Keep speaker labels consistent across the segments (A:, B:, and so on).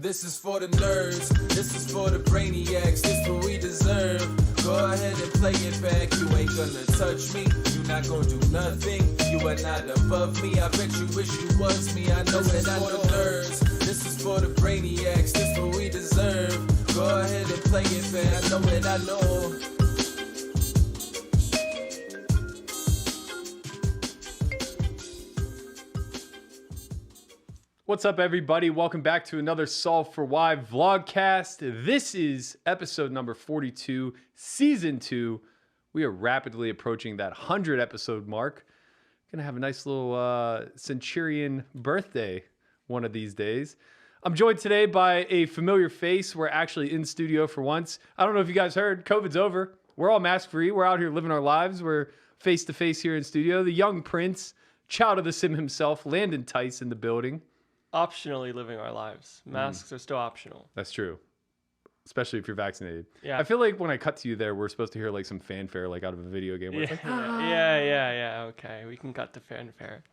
A: This is for the nerds, this is for the brainiacs, this what we deserve. Go ahead and play it back, you ain't gonna touch me, you not gonna do nothing, you are not above me, I bet you wish you was me, I know it, I know. Nerds, this is for the brainiacs, this what we deserve. Go ahead and play it back, I know it, I know.
B: What's up, everybody? Welcome back to another S4Y VLOGCAST. This is episode number 42, season 2. We are rapidly approaching that 100 episode mark. Gonna have a nice little Centurion birthday one of these days. I'm joined today by a familiar face. We're actually in studio for once. I don't know if you guys heard, COVID's over. We're all mask free. We're out here living our lives. We're face to face here in studio. The young prince, child of the sim himself, Landon Tice in the building.
C: Optionally living our lives. Masks are still optional.
B: That's true. Especially if you're vaccinated.
C: Yeah.
B: I feel like when I cut to you there, we're supposed to hear like some fanfare like out of a video game. Where
C: Yeah,
B: it's like,
C: yeah. Okay, we can cut the fanfare.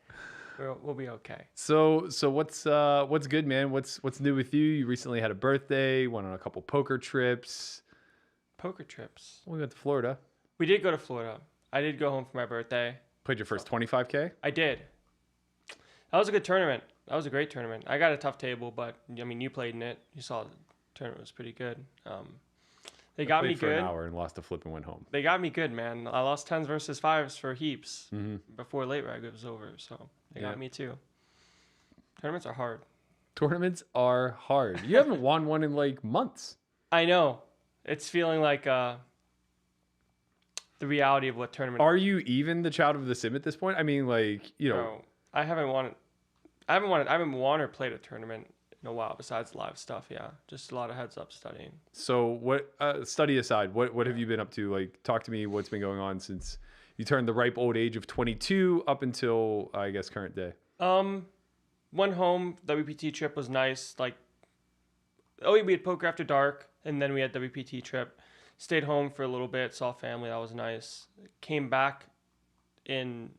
C: We'll be okay.
B: So what's good, man? What's new with you? You recently had a birthday. Went on a couple poker trips.
C: Poker trips.
B: We went to Florida.
C: We did go to Florida. I did go home for my birthday.
B: Played your first 25K?
C: I did. That was a good tournament. That was a great tournament. I got a tough table, but I mean, you played in it. You saw the tournament was pretty good. They got me
B: for
C: good.
B: An hour and lost a flip and went home.
C: They got me good, man. I lost 10s versus 5s for heaps before late reg was over, so they got me too. Tournaments are hard.
B: Tournaments are hard. You haven't won one in like months.
C: I know. It's feeling like the reality of what tournament.
B: Are you even the child of the sim at this point? I mean, like, you know.
C: No, I haven't won or played a tournament in a while besides live stuff. Yeah, just a lot of heads up studying.
B: So what? Study aside, what have you been up to? Like, talk to me. What's been going on since you turned the ripe old age of 22 up until I guess current day?
C: Went home. WPT trip was nice. Like, we had poker after dark, and then we had WPT trip. Stayed home for a little bit, saw family. That was nice. Came back in,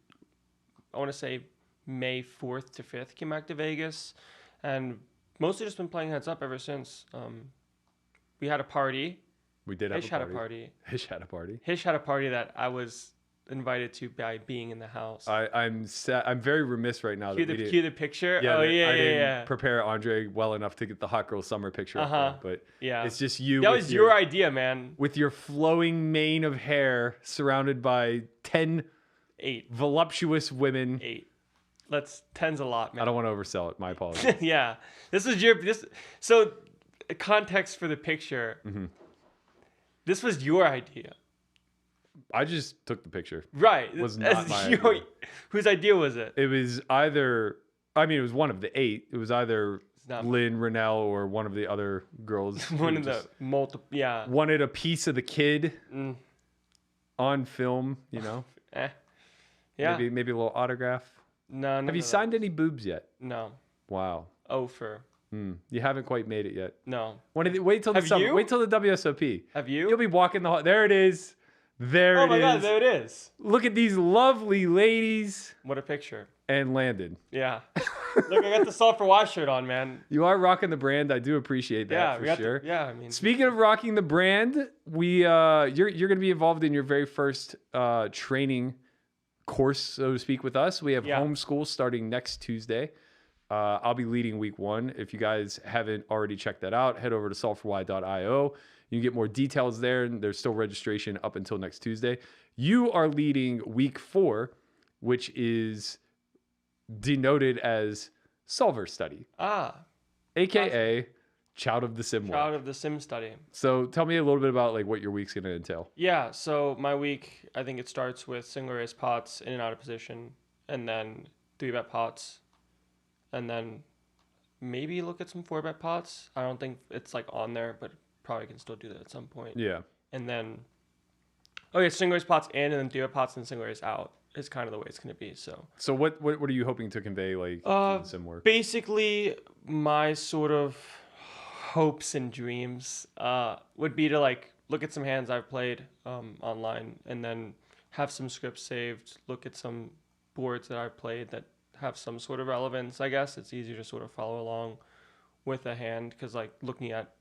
C: I want to say, May 4th to 5th, came back to Vegas, and mostly just been playing heads up ever since. We had a party.
B: We did have
C: Hish
B: a party.
C: had a party.
B: Hish had a party.
C: Hish had a party that I was invited to by being in the house.
B: I'm very remiss right now.
C: Cue the picture.
B: Yeah,
C: oh
B: I
C: yeah,
B: didn't prepare Andre well enough to get the hot girl summer picture up there, but
C: yeah,
B: it's just you.
C: That was your idea, man.
B: With your flowing mane of hair, surrounded by 8 voluptuous women.
C: 8. That's 10's a lot, man.
B: I don't want to oversell it. My apologies.
C: Yeah, So, context for the picture. This was your idea.
B: I just took the picture.
C: Right.
B: Was not my idea.
C: Whose idea was it?
B: It was either. I mean, it was one of the 8. It was either Lynn, Rennell, or one of the other girls.
C: One of the multiple. Yeah.
B: Wanted a piece of the kid on film. You know.
C: Yeah.
B: Maybe a little autograph.
C: No.
B: Have you signed any boobs yet?
C: No.
B: Wow.
C: You
B: haven't quite made it yet.
C: No.
B: Wait till the summer. Wait till the WSOP.
C: Have you?
B: You'll be walking the hall. There it is. Oh
C: my God, there it is.
B: Look at these lovely ladies.
C: What a picture.
B: And Landon.
C: Yeah. Look, I got the S4Y shirt on, man.
B: You are rocking the brand. I do appreciate that for sure.
C: I mean.
B: Speaking of rocking the brand, you're going to be involved in your very first training course, so to speak, with us. We have homeschool starting next Tuesday. I'll be leading week 1. If you guys haven't already checked that out, head over to solve4y.io. You can get more details there, and there's still registration up until next Tuesday. You are leading week 4, which is denoted as Solver Study. AKA Child of the Sim World.
C: Child of the Sim Study.
B: So tell me a little bit about like what your week's going to entail.
C: Yeah, so my week, I think it starts with single raise pots in and out of position, and then 3-bet pots, and then maybe look at some 4-bet pots. I don't think it's like on there, but probably can still do that at some point.
B: Yeah.
C: And then, single raise pots in, and then 3-bet pots and single raise out is kind of the way it's going to be. So
B: what are you hoping to convey like through the sim work?
C: Basically, my sort of hopes and dreams would be to like look at some hands I've played online, and then have some scripts saved, look at some boards that I've played that have some sort of relevance. I guess it's easier to sort of follow along with a hand, because like looking at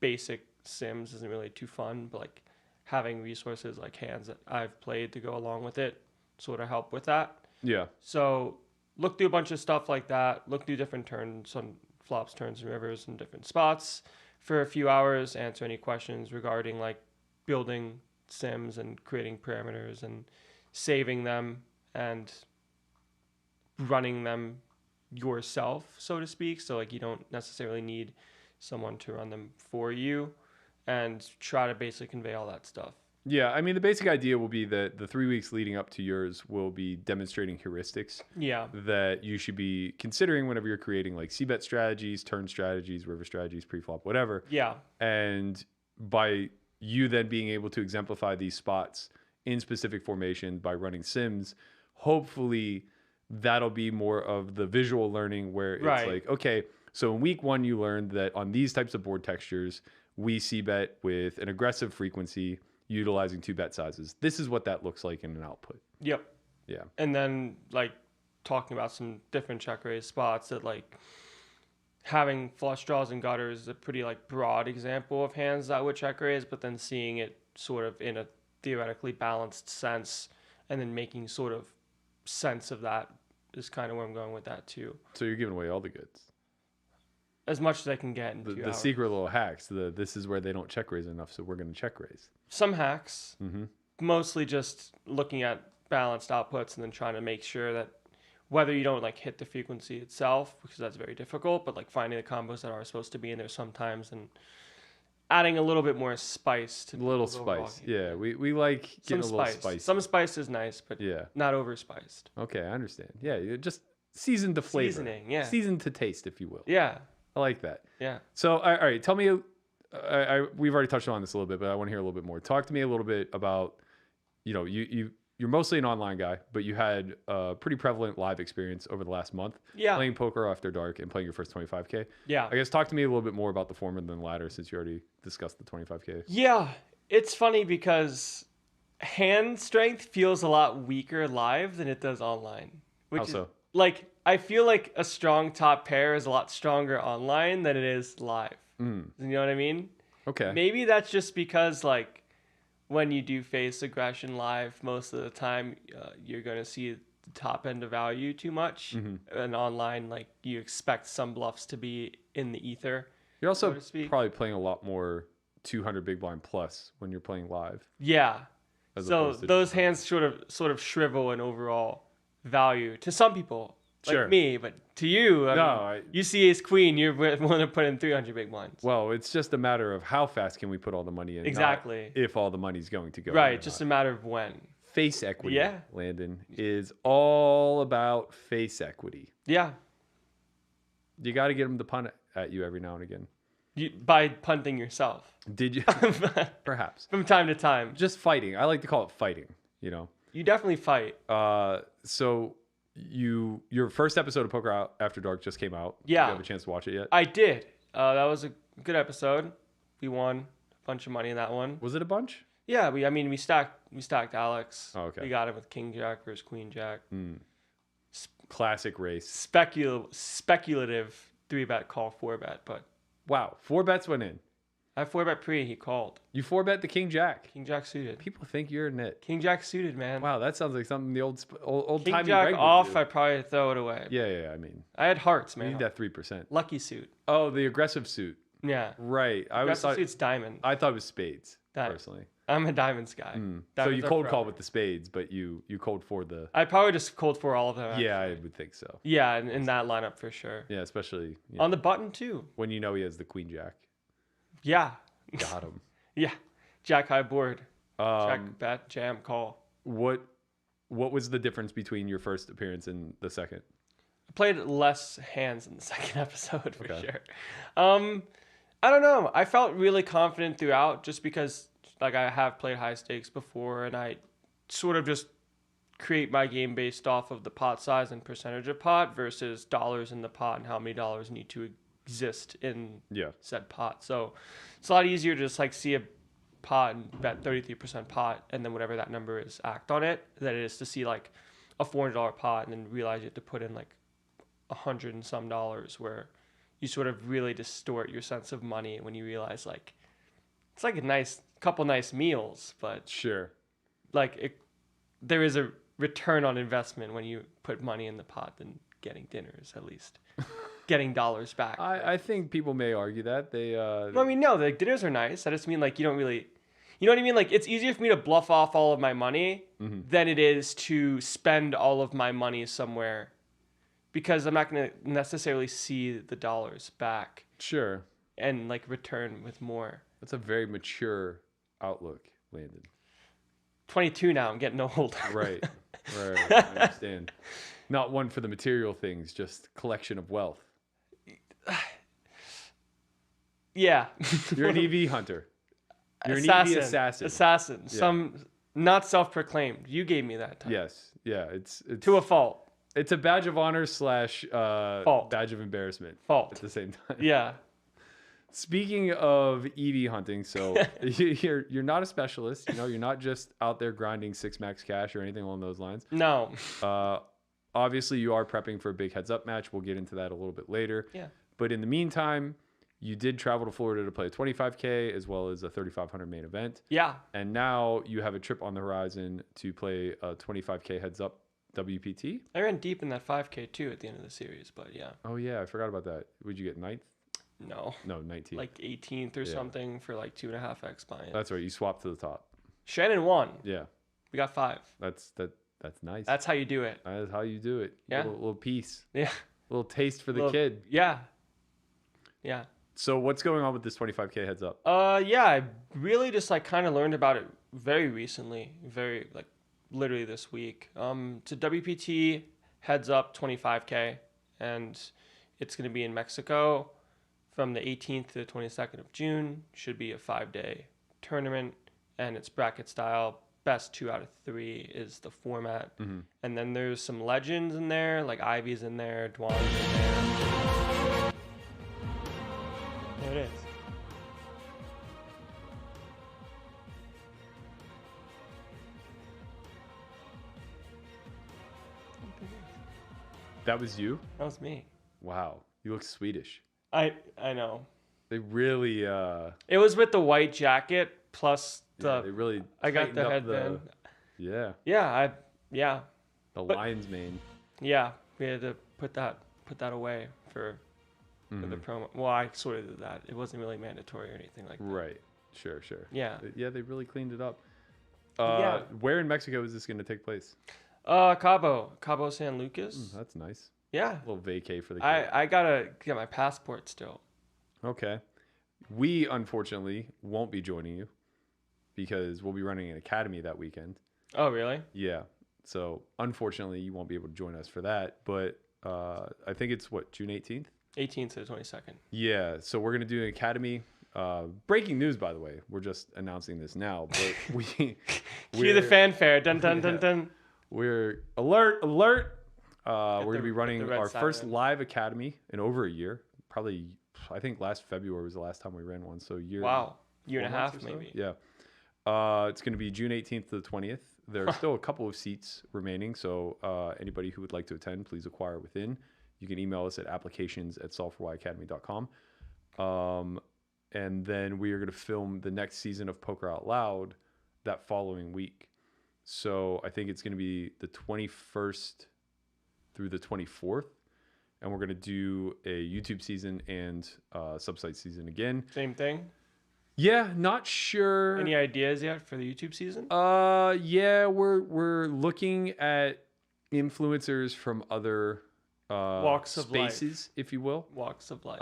C: basic sims isn't really too fun, but like having resources like hands that I've played to go along with it sort of help with that.
B: Yeah.
C: So look through a bunch of stuff like that. Look through different turns on flops, turns, and rivers in different spots for a few hours. Answer any questions regarding like building sims and creating parameters and saving them and running them yourself, so to speak. So like you don't necessarily need someone to run them for you, and try to basically convey all that stuff.
B: Yeah, I mean, the basic idea will be that the 3 weeks leading up to yours will be demonstrating heuristics
C: Yeah.
B: that you should be considering whenever you're creating like c-bet strategies, turn strategies, river strategies, pre-flop, whatever.
C: Yeah.
B: And by you then being able to exemplify these spots in specific formation by running sims, hopefully that'll be more of the visual learning where it's
C: Right.
B: like, okay, so in week 1 you learned that on these types of board textures, we c-bet with an aggressive frequency utilizing 2 bet sizes. This is what that looks like in an output.
C: Yep.
B: Yeah.
C: And then like talking about some different check raise spots that like having flush draws and gutters is a pretty like broad example of hands that would check raise, but then seeing it sort of in a theoretically balanced sense and then making sort of sense of that is kind of where I'm going with that too.
B: So you're giving away all the goods.
C: As much as I can get in 2
B: The
C: hours.
B: secret little hacks. This is where they don't check raise enough, so we're going to check raise.
C: Some hacks,
B: Mm-hmm.
C: mostly just looking at balanced outputs and then trying to make sure that whether you don't like hit the frequency itself, because that's very difficult, but like finding the combos that are supposed to be in there sometimes and adding a little bit more spice to
B: A little
C: the overall
B: spice.
C: game.
B: Yeah, we like
C: Some
B: getting a little
C: spice.
B: spicy.
C: Some spice is nice, but
B: Yeah.
C: not over spiced.
B: Okay, I understand. Yeah, you're just seasoned to flavor.
C: Seasoning, yeah.
B: Seasoned to taste, if you will.
C: Yeah,
B: I like that.
C: yeah.
B: So, all right, tell me. We've already touched on this a little bit, but I want to hear a little bit more. Talk to me a little bit about, you're mostly an online guy, but you had a pretty prevalent live experience over the last month,
C: Yeah.
B: playing poker after dark and playing your first 25K.
C: Yeah.
B: I guess talk to me a little bit more about the former than ladder, since you already discussed the 25K.
C: Yeah, it's funny because hand strength feels a lot weaker live than it does online. Which
B: How so?
C: Is, like, I feel like a strong top pair is a lot stronger online than it is live. You know what I mean?
B: Okay.
C: Maybe that's just because, like, when you do face aggression live, most of the time you're going to see the top end of value too much. And online, like, you expect some bluffs to be in the ether.
B: You're also
C: so to speak.
B: probably playing a lot more 200 big blind plus when you're playing live.
C: Yeah.
B: As
C: So
B: opposed to
C: those
B: just-
C: hands sort of shrivel in overall value to some people, like
B: Sure.
C: me, but to you,
B: No,
C: you see ace queen, you're willing to put in 300 big blinds.
B: Well, it's just a matter of how fast can we put all the money in. not
C: Exactly.
B: if all the money's going to go. in
C: Right,
B: or
C: just
B: not.
C: a matter of when.
B: Face equity,
C: Yeah.
B: Landon, is all about face equity.
C: Yeah,
B: You got to get them to punt at you every now and again.
C: by punting yourself
B: Did you? Perhaps.
C: from time to time.
B: Just fighting. I like to call it fighting,
C: You definitely fight.
B: So your first episode of Poker Out After Dark just came out.
C: Yeah.
B: Did you have a chance to watch it yet?
C: I did. That was a good episode. We won a bunch of money in that one.
B: Was it a bunch?
C: Yeah, we stacked Alex.
B: Oh, okay.
C: We got him with King Jack versus Queen Jack.
B: Classic race.
C: Speculative 3-bet call 4-bet, but
B: Wow. 4 bets went in.
C: I 4-bet pre, he called.
B: You 4-bet the King Jack.
C: King Jack suited.
B: People think you're a nit.
C: King Jack suited, man.
B: Wow, that sounds like something the old
C: King
B: timey
C: Jack
B: reg would
C: off,
B: do.
C: I'd probably throw it away.
B: Yeah. I mean,
C: I had hearts,
B: you
C: man.
B: need that 3%.
C: Lucky suit.
B: Oh, the aggressive suit.
C: Yeah.
B: Right. I was
C: Aggressive suit's diamond.
B: I thought it was spades.
C: Diamond.
B: Personally.
C: I'm a diamonds guy.
B: So you
C: Diamonds are
B: cold call
C: forever.
B: with the spades, but you cold for the.
C: I'd probably just cold for all of them.
B: Yeah, I
C: actually.
B: would think so.
C: Yeah, in that lineup for sure.
B: Yeah, especially
C: On the button too.
B: when you know he has the Queen Jack.
C: Yeah.
B: Got him.
C: Yeah. Jack high board. Jack
B: Um,
C: bet jam call.
B: what was the difference between your first appearance and the second?
C: I played less hands in the second episode for
B: Okay.
C: sure. I don't know. I felt really confident throughout just because like I have played high stakes before and I sort of just create my game based off of the pot size and percentage of pot versus dollars in the pot and how many dollars need to exist in
B: Yeah.
C: said pot. So it's a lot easier to just like see a pot and bet 33% pot and then whatever that number is act on it than it is to see like a $400 pot and then realize you have to put in like $100 and some where you sort of really distort your sense of money when you realize like it's like a nice couple nice meals, but
B: Sure.
C: like there is a return on investment when you put money in the pot than getting dinners, at least getting dollars back.
B: I think people may argue that they.
C: No, I mean, no, the dinners are nice. I just mean like you don't really, you know what I mean? Like it's easier for me to bluff off all of my money than it is to spend all of my money somewhere, because I'm not going to necessarily see the dollars back
B: Sure.
C: and like return with more.
B: That's a very mature outlook, Landon.
C: 22 now, I'm getting old.
B: Right. Right. I understand. Not one for the material things, just collection of wealth.
C: Yeah.
B: You're an EV hunter. You're an EV assassin.
C: Assassin.
B: Yeah.
C: Some not self-proclaimed. You gave me that time.
B: Yes. Yeah. It's
C: To a fault.
B: It's a badge of honor /
C: Fault.
B: badge of embarrassment.
C: Fault.
B: At the same time.
C: Yeah.
B: Speaking of EV hunting, so you're not a specialist. You know, you're not just out there grinding 6 max cash or anything along those lines.
C: No.
B: Obviously, you are prepping for a big heads up match. We'll get into that a little bit later.
C: Yeah.
B: But in the meantime, you did travel to Florida to play a 25K as well as a 3,500 main event.
C: Yeah.
B: And now you have a trip on the horizon to play a 25K heads up WPT.
C: I ran deep in that 5K too at the end of the series, but yeah.
B: Oh, yeah. I forgot about that. Would you get 9th?
C: No.
B: No, 19th.
C: Like 18th or something for like 2.5x buy-in.
B: That's right. You swapped to the top.
C: Shannon won.
B: Yeah.
C: We got 5.
B: That's nice.
C: That's how you do it.
B: That is how you do it.
C: Yeah.
B: Little piece.
C: Yeah.
B: A little taste for the
C: Little-
B: kid.
C: Yeah. Yeah.
B: So what's going on with this 25K heads up?
C: Yeah, I really just like kind of learned about it very recently, very like literally this week. To WPT heads up 25K, and it's going to be in Mexico from the 18th to the 22nd of June. Should be a 5-day tournament, and it's bracket style. Best 2 out of 3 is the format. And then there's some legends in there, like Ivy's in there, Dwan's in there. There it is.
B: That was you?
C: That was me.
B: Wow. You look Swedish.
C: I know.
B: They really
C: It was with the white jacket plus the.
B: they really
C: I got the
B: tightened up
C: headband.
B: Yeah.
C: Yeah.
B: The
C: But-
B: lion's mane.
C: Yeah. We had to put that away for the promo. Well, I sort of did that. It wasn't really mandatory or anything like that.
B: Right. Sure.
C: Yeah.
B: Yeah, they really cleaned it up.
C: Yeah.
B: Where in Mexico is this going to take place?
C: Cabo San Lucas.
B: That's nice.
C: Yeah.
B: A little vacay for the kid.
C: I gotta get my passport still.
B: Okay. We, unfortunately, won't be joining you because we'll be running an academy that weekend.
C: Oh, really?
B: Yeah. So, unfortunately, you won't be able to join us for that. But I think it's, June 18th?
C: 18th to the 22nd.
B: Yeah. So, we're going to do an academy. Breaking news, by the way. We're just announcing this now. But
C: Cue the fanfare. Dun, dun, dun, dun.
B: We're alert. We're going to be
C: the
B: running
C: red
B: our first
C: siren.
B: live academy in over a year. Probably, I think last February was the last time we ran one. So, year
C: Wow. Year and a
B: 4 months
C: half,
B: or so?
C: maybe.
B: Yeah. It's going to be June 18th to the 20th. There are still a couple of seats remaining. So, anybody who would like to attend, please acquire within. You can email us at applications@solve4yacademy.com. And then we are going to film the next season of Poker Out Loud that following week. So I think it's going to be the 21st through the 24th. And we're going to do a YouTube season and subsite season again.
C: Same thing.
B: Yeah, not sure.
C: Any ideas yet for the YouTube season?
B: Yeah, we're looking at influencers from other
C: Walks of
B: spaces, if you will.
C: Walks of life.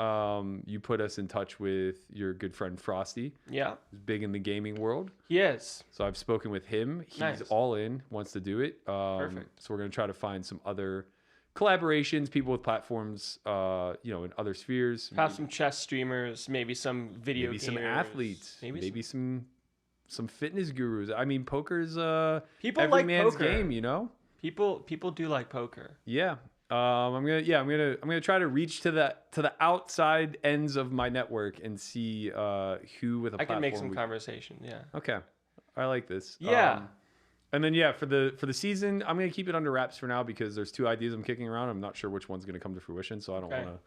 B: You put us in touch with your good friend Frosty,
C: Yeah.
B: who's big in the gaming world.
C: He is.
B: So I've spoken with him. He's
C: Nice.
B: all in, wants to do it.
C: Perfect.
B: So we're going to try to find some other collaborations, people with platforms, in other spheres.
C: Have some chess streamers, maybe some video
B: Maybe some
C: gamers,
B: athletes, maybe
C: some
B: some fitness gurus. I mean, poker's
C: people
B: every
C: like
B: man's
C: poker.
B: game, you know.
C: People do like poker.
B: Yeah. I'm gonna try to reach to the outside ends of my network and see who with a
C: I
B: platform
C: can make some
B: we-
C: conversation. Yeah.
B: Okay, I like this.
C: Yeah.
B: And then for the season, I'm gonna keep it under wraps for now because there's 2 ideas I'm kicking around. I'm not sure which one's gonna come to fruition, so I don't
C: Okay.
B: want to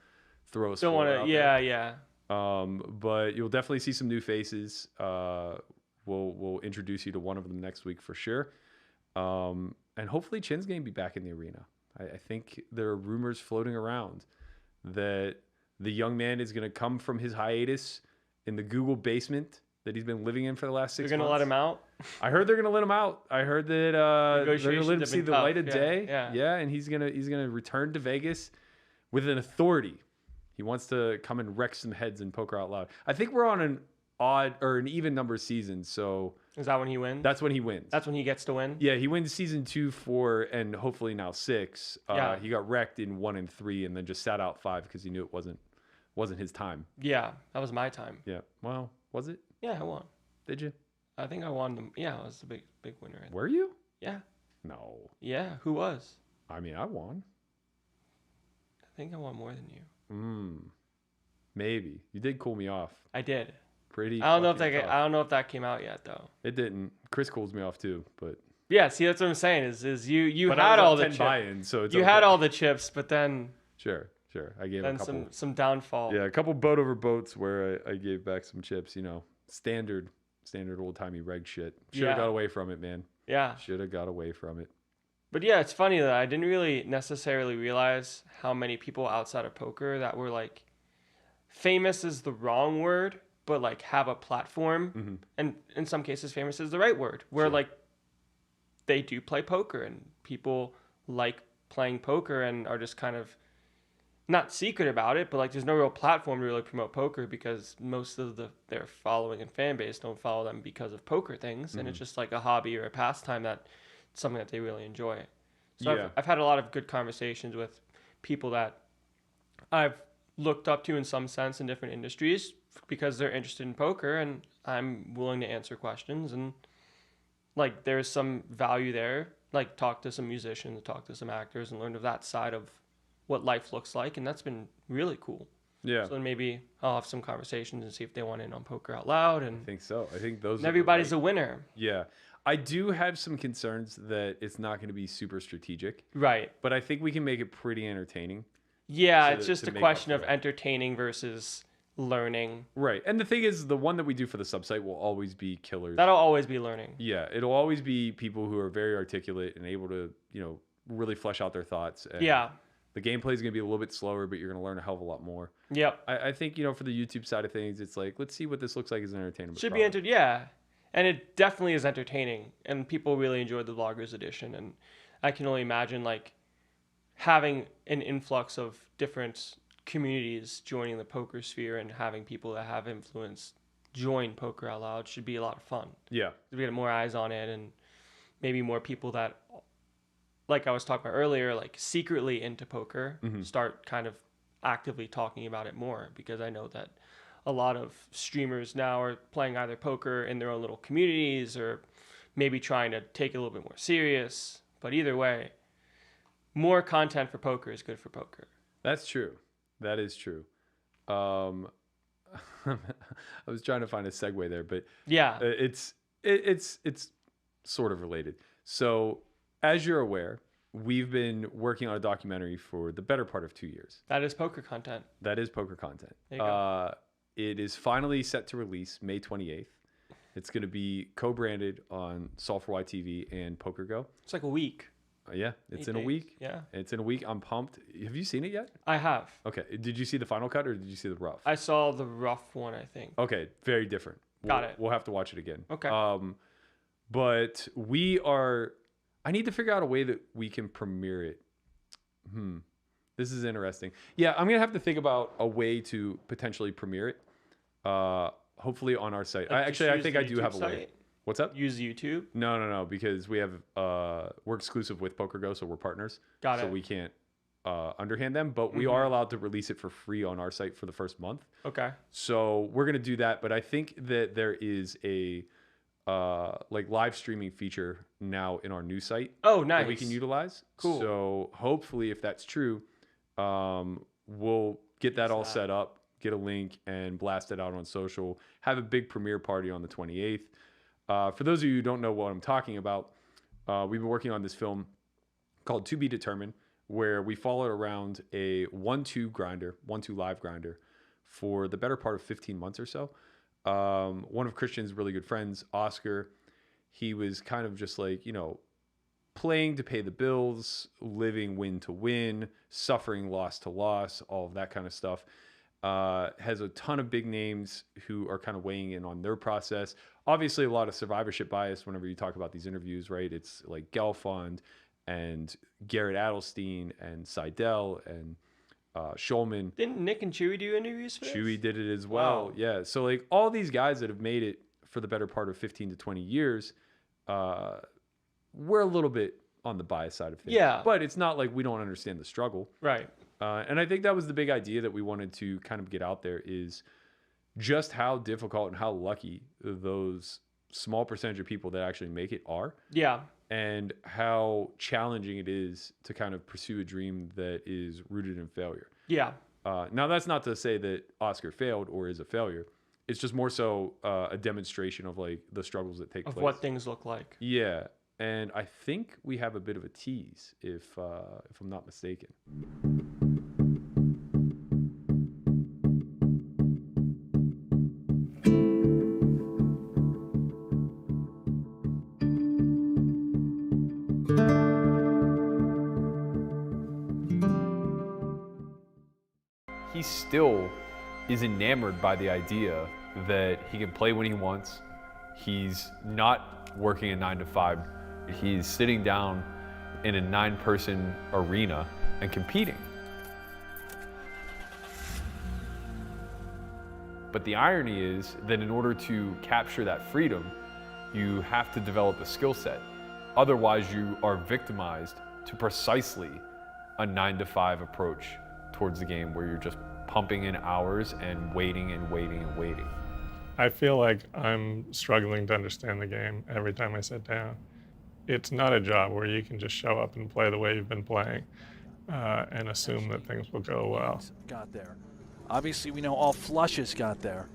B: throw a
C: Don't
B: sport
C: want
B: out
C: to.
B: there.
C: Yeah.
B: But you'll definitely see some new faces. We'll introduce you to one of them next week for sure. And hopefully Chin's going to be back in the arena. I think there are rumors floating around that the young man is going to come from his hiatus in the Google basement that he's been living in for the last 6 months.
C: They're going to let him out?
B: I heard they're going to let him out. I heard that they're going to let him see the light of day.
C: Yeah.
B: And he's going to return to Vegas with an authority. He wants to come and wreck some heads in Poker Out Loud. I think we're on an odd or an even number season, so
C: Is that when he wins?
B: that's when he wins.
C: That's when he gets to win?
B: Yeah, he wins season 2, 4, and hopefully now 6.
C: Yeah.
B: He got wrecked in 1 and 3, and then just sat out 5 because he knew it wasn't his time.
C: Yeah, that was my time.
B: Yeah. Well, was it?
C: Yeah, I won.
B: Did you?
C: I think I won them. Yeah, I was the big winner.
B: Were you?
C: Yeah.
B: No.
C: Yeah, who was?
B: I mean, I won.
C: I think I won more than you.
B: Maybe. You did cool me off.
C: I did.
B: Pretty.
C: I don't know
B: fucking tough.
C: I don't know if that came out yet though.
B: It didn't. Chris cools me off too, but
C: Yeah, see that's what I'm saying is you
B: but
C: had
B: I was
C: all
B: up
C: the
B: 10
C: chips.
B: buy-ins, so it's
C: You
B: okay.
C: had all the chips, but then
B: Sure. I gave a couple.
C: some downfall.
B: Yeah, a couple boat over boats where I gave back some chips. Standard old timey reg shit. Should have
C: Yeah.
B: got away from it, man.
C: Yeah.
B: Should have got away from it.
C: But yeah, it's funny that I didn't really necessarily realize how many people outside of poker that were like famous is the wrong word, but like have a platform, and in some cases famous is the right word, where like they do play poker and people like playing poker and are just kind of not secret about it, but like there's no real platform to really promote poker because most of their following and fan base don't follow them because of poker things, and it's just like a hobby or a pastime that something that they really enjoy. So
B: Yeah.
C: I've had a lot of good conversations with people that I've looked up to in some sense in different industries because they're interested in poker, and I'm willing to answer questions, and like there's some value there. Like talk to some musicians, talk to some actors, and learn of that side of what life looks like, and that's been really cool.
B: Yeah.
C: So then maybe I'll have some conversations and see if they want in on Poker Out Loud, and
B: I think so. I think those.
C: everybody's a winner.
B: Yeah. I do have some concerns that it's not going to be super strategic,
C: Right.
B: but I think we can make it pretty entertaining.
C: Yeah,
B: to-
C: it's just
B: to
C: a
B: make up
C: question
B: for
C: of
B: that.
C: entertaining versus learning.
B: Right. And the thing is, the one that we do for the subsite will always be killers.
C: That'll always be learning.
B: Yeah. It'll always be people who are very articulate and able to, really flesh out their thoughts. And
C: Yeah.
B: The gameplay is going to be a little bit slower, but you're going to learn a hell of a lot more.
C: Yep.
B: I think, for the YouTube side of things, it's like, let's see what this looks like as an entertainment
C: Should be
B: product.
C: entered. Yeah. And it definitely is entertaining, and people really enjoyed the vloggers edition, and I can only imagine like having an influx of different communities joining the poker sphere and having people that have influence join Poker Out Loud should be a lot of fun.
B: Yeah.
C: We get more eyes on it, and maybe more people that, like I was talking about earlier, like secretly into poker start kind of actively talking about it more, because I know that a lot of streamers now are playing either poker in their own little communities or maybe trying to take it a little bit more serious. But either way, more content for poker is good for poker.
B: That's true. That is true. I was trying to find a segue there, but
C: Yeah.
B: it's sort of related. So, as you're aware, we've been working on a documentary for the better part of 2 years.
C: That is poker content.
B: That is poker content.
C: There you go.
B: It is finally set to release May 28th. It's going to be co-branded on S4Y TV and PokerGo.
C: It's like a week.
B: Yeah, it's
C: 8
B: in a
C: days.
B: week.
C: Yeah.
B: It's in a week. I'm pumped. Have you seen it yet?
C: I have.
B: Okay. Did you see the final cut or did you see the rough?
C: I saw the rough one, I think.
B: Okay, very different.
C: Got it.
B: We'll have to watch it again.
C: Okay.
B: But I need to figure out a way that we can premiere it. This is interesting. Yeah, I'm gonna have to think about a way to potentially premiere it. Hopefully on our site.
C: Like,
B: I
C: just use
B: think
C: the
B: I do
C: YouTube
B: have a way.
C: site?
B: What's up?
C: Use YouTube.
B: No, because we have we're exclusive with PokerGo, so we're partners.
C: Got
B: so
C: it.
B: we can't underhand them, but we are allowed to release it for free on our site for the first month.
C: Okay.
B: So we're gonna do that, but I think that there is a like live streaming feature now in our new site
C: Oh, nice.
B: that we can utilize.
C: Cool.
B: So hopefully, if that's true, we'll get that all set up, get a link, and blast it out on social. Have a big premiere party on the 28th. For those of you who don't know what I'm talking about, we've been working on this film called To Be Determined, where we followed around a 1-2 grinder, 1-2 live grinder for the better part of 15 months or so. One of Christian's really good friends, Oscar, he was kind of just like, you know, playing to pay the bills, living win to win, suffering loss to loss, all of that kind of stuff. Has a ton of big names who are kind of weighing in on their process. Obviously, a lot of survivorship bias whenever you talk about these interviews, right? It's like Gelfond and Garrett Adelstein and Seidel and Schulman.
C: Didn't Nick and Chewy do interviews for this?
B: Chewy did it as well.
C: Wow.
B: Yeah. So like all these guys that have made it for the better part of 15 to 20 years, we're a little bit on the bias side of things.
C: Yeah.
B: But it's not like we don't understand the struggle.
C: Right.
B: And I think that was the big idea that we wanted to kind of get out there is just how difficult and how lucky those small percentage of people that actually make it are.
C: Yeah.
B: And how challenging it is to kind of pursue a dream that is rooted in failure.
C: Yeah.
B: Now, that's not to say that Oscar failed or is a failure. It's just more so a demonstration of like the struggles that take place.
C: Of what things look like.
B: Yeah. And I think we have a bit of a tease, if I'm not mistaken. He still is enamored by the idea that he can play when he wants. He's not working a 9-to-5. He's sitting down in a 9-person arena and competing. But the irony is that in order to capture that freedom, you have to develop a skill set. Otherwise, you are victimized to precisely a 9-to-5 approach towards the game where you're just pumping in hours and waiting and waiting and waiting.
D: I feel like I'm struggling to understand the game every time I sit down. It's not a job where you can just show up and play the way you've been playing and assume that things will go well.
E: Got there. Obviously, we know all flushes got there.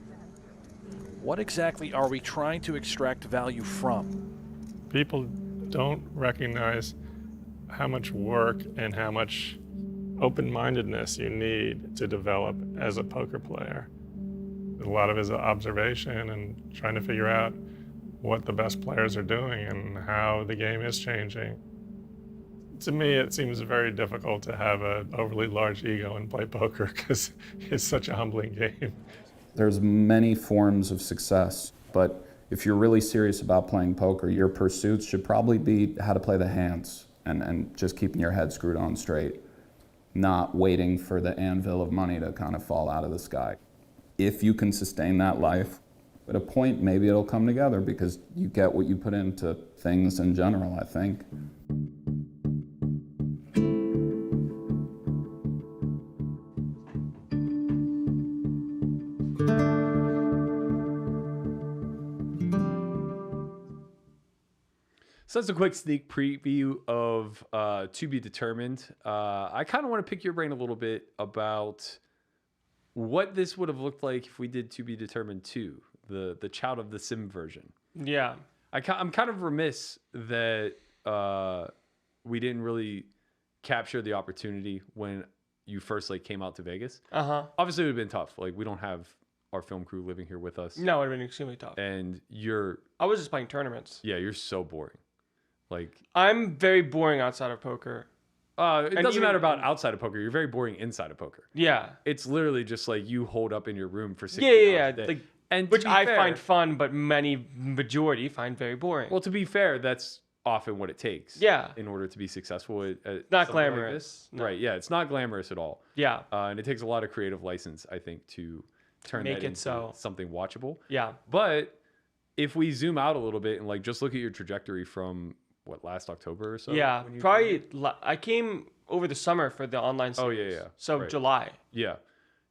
E: What exactly are we trying to extract value from?
D: People don't recognize how much work and how much open-mindedness you need to develop as a poker player. A lot of it is observation and trying to figure out what the best players are doing and how the game is changing. To me, it seems very difficult to have an overly large ego and play poker because it's such a humbling game.
F: There's many forms of success, but if you're really serious about playing poker, your pursuits should probably be how to play the hands and just keeping your head screwed on straight, not waiting for the anvil of money to kind of fall out of the sky. If you can sustain that life, at a point, maybe it'll come together because you get what you put into things in general, I think.
B: So that's a quick sneak preview of To Be Determined. I kind of want to pick your brain a little bit about what this would have looked like if we did To Be Determined 2, the Child of the Sim version.
C: Yeah.
B: I'm kind of remiss that we didn't really capture the opportunity when you first like came out to Vegas. Obviously, it would have been tough. Like we don't have our film crew living here with us.
C: No, it would have been extremely tough.
B: And
C: I was just playing tournaments.
B: Yeah, you're so boring. Like
C: I'm very boring outside of poker.
B: It doesn't matter about outside of poker. You're very boring inside of poker.
C: Yeah.
B: It's literally just like you hold up in your room for 6
C: Yeah.
B: hours a day.
C: Like,
B: and
C: which I
B: fair,
C: find fun, but majority find very boring.
B: Well, to be fair, that's often what it takes.
C: Yeah.
B: In order to be successful at
C: Not
B: something
C: glamorous.
B: Like this.
C: No.
B: Right. Yeah. It's not glamorous at all.
C: Yeah.
B: And it takes a lot of creative license, I think, to turn
C: Make
B: that
C: it
B: into
C: so.
B: something watchable.
C: Yeah.
B: But if we zoom out a little bit and like just look at your trajectory from last October or so?
C: Yeah. Probably. I came over the summer for the online series.
B: Oh, yeah.
C: So
B: Right.
C: July.
B: Yeah.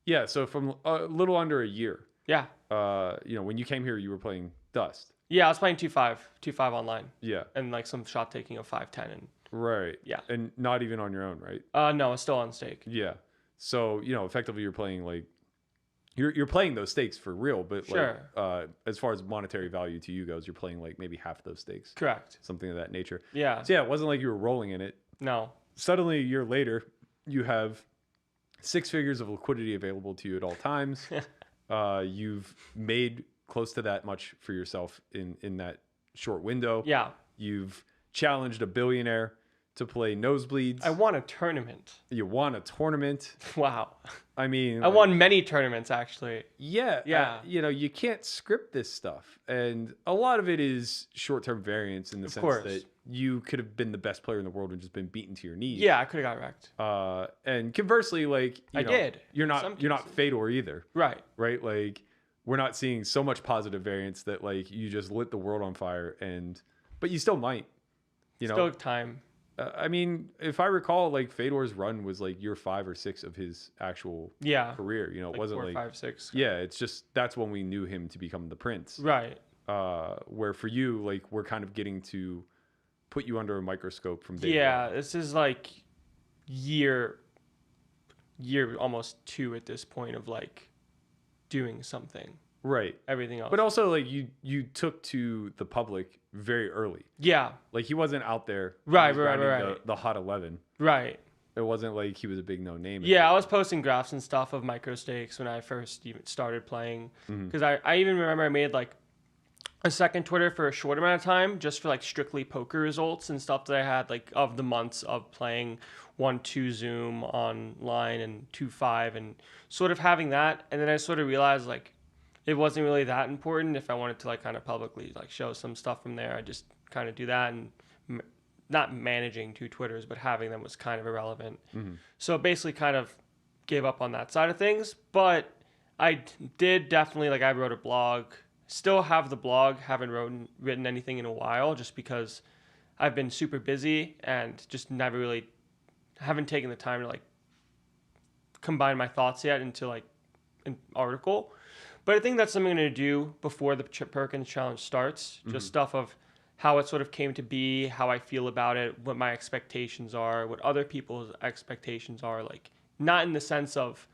B: Yeah. So from a little under a year.
C: Yeah.
B: When you came here, you were playing Dust.
C: Yeah, I was playing 2-5 online.
B: Yeah.
C: And like some shot taking of 5-10 and
B: Right.
C: Yeah.
B: And not even on your own, right?
C: no, it's still on stake.
B: Yeah. So, effectively you're playing like you're playing those stakes for real, but
C: Sure.
B: like as far as monetary value to you goes, you're playing like maybe half those stakes.
C: Correct.
B: Something of that nature.
C: Yeah.
B: So yeah, it wasn't like you were rolling in it.
C: No.
B: suddenly a year later, you have 6 figures of liquidity available to you at all times. You've made close to that much for yourself in that short window.
C: Yeah.
B: You've challenged a billionaire to play nosebleeds.
C: I won a tournament.
B: You won a tournament.
C: Wow.
B: I mean,
C: I won many tournaments, actually.
B: Yeah.
C: Yeah.
B: You know, you can't script this stuff. And a lot of it is short-term variance in the sense
C: course.
B: that you could have been the best player in the world and just been beaten to your knees.
C: Yeah, I could have got wrecked.
B: And conversely, like,
C: I did,
B: You're
C: in some
B: not Fedor either.
C: Right.
B: Right? Like, we're not seeing so much positive variance that like you just lit the world on fire, but you still might. You know,
C: Still time.
B: I mean, if I recall, like Fedor's run was like year 5 or 6 of his actual career. You know, it wasn't
C: 4,
B: like
C: 5, 6.
B: Yeah, it's just that's when we knew him to become the prince.
C: Right.
B: Where for you, like we're kind of getting to put you under a microscope from day
C: Yeah,
B: one.
C: this is like year almost 2 at this point of like doing something.
B: Right.
C: Everything else.
B: But also like you took to the public very early.
C: Yeah.
B: Like he wasn't out there.
C: Right,
B: he was
C: right,
B: grinding
C: right.
B: The hot 11.
C: Right.
B: It wasn't like he was a big no name.
C: Yeah, I was posting graphs and stuff of micro stakes when I first even started playing. Because I even remember I made like a second Twitter for a short amount of time just for like strictly poker results and stuff that I had like of the months of playing 1-2 Zoom online and 2-5 and sort of having that. And then I sort of realized like it wasn't really that important. If I wanted to like kind of publicly like show some stuff from there, I just kind of do that, and not managing 2 Twitters, but having them was kind of irrelevant. So basically kind of gave up on that side of things. But I did definitely, like I wrote a blog, still have the blog, haven't written anything in a while just because I've been super busy and just never really haven't taken the time to like combine my thoughts yet into like an article. But I think that's something I'm going to do before the Perkins challenge starts. Just stuff of how it sort of came to be, how I feel about it, what my expectations are, what other people's expectations are. Like, not in the sense of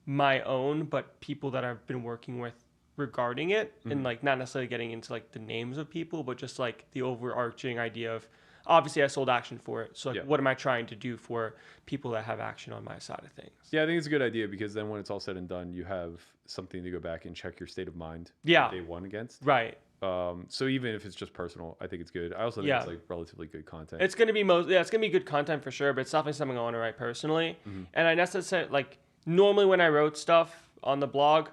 C: my own, but people that I've been working with regarding it. And like not necessarily getting into like the names of people, but just like the overarching idea of, obviously I sold action for it. So like, what am I trying to do for people that have action on my side of things?
B: Yeah, I think it's a good idea because then when it's all said and done, you have something to go back and check your state of mind
C: Yeah.
B: day one against.
C: Right.
B: So even if it's just personal, I think it's good. I also think it's like relatively good content.
C: It's gonna be it's gonna be good content for sure, but it's definitely something I want to write personally. And I necessarily like normally when I wrote stuff on the blog,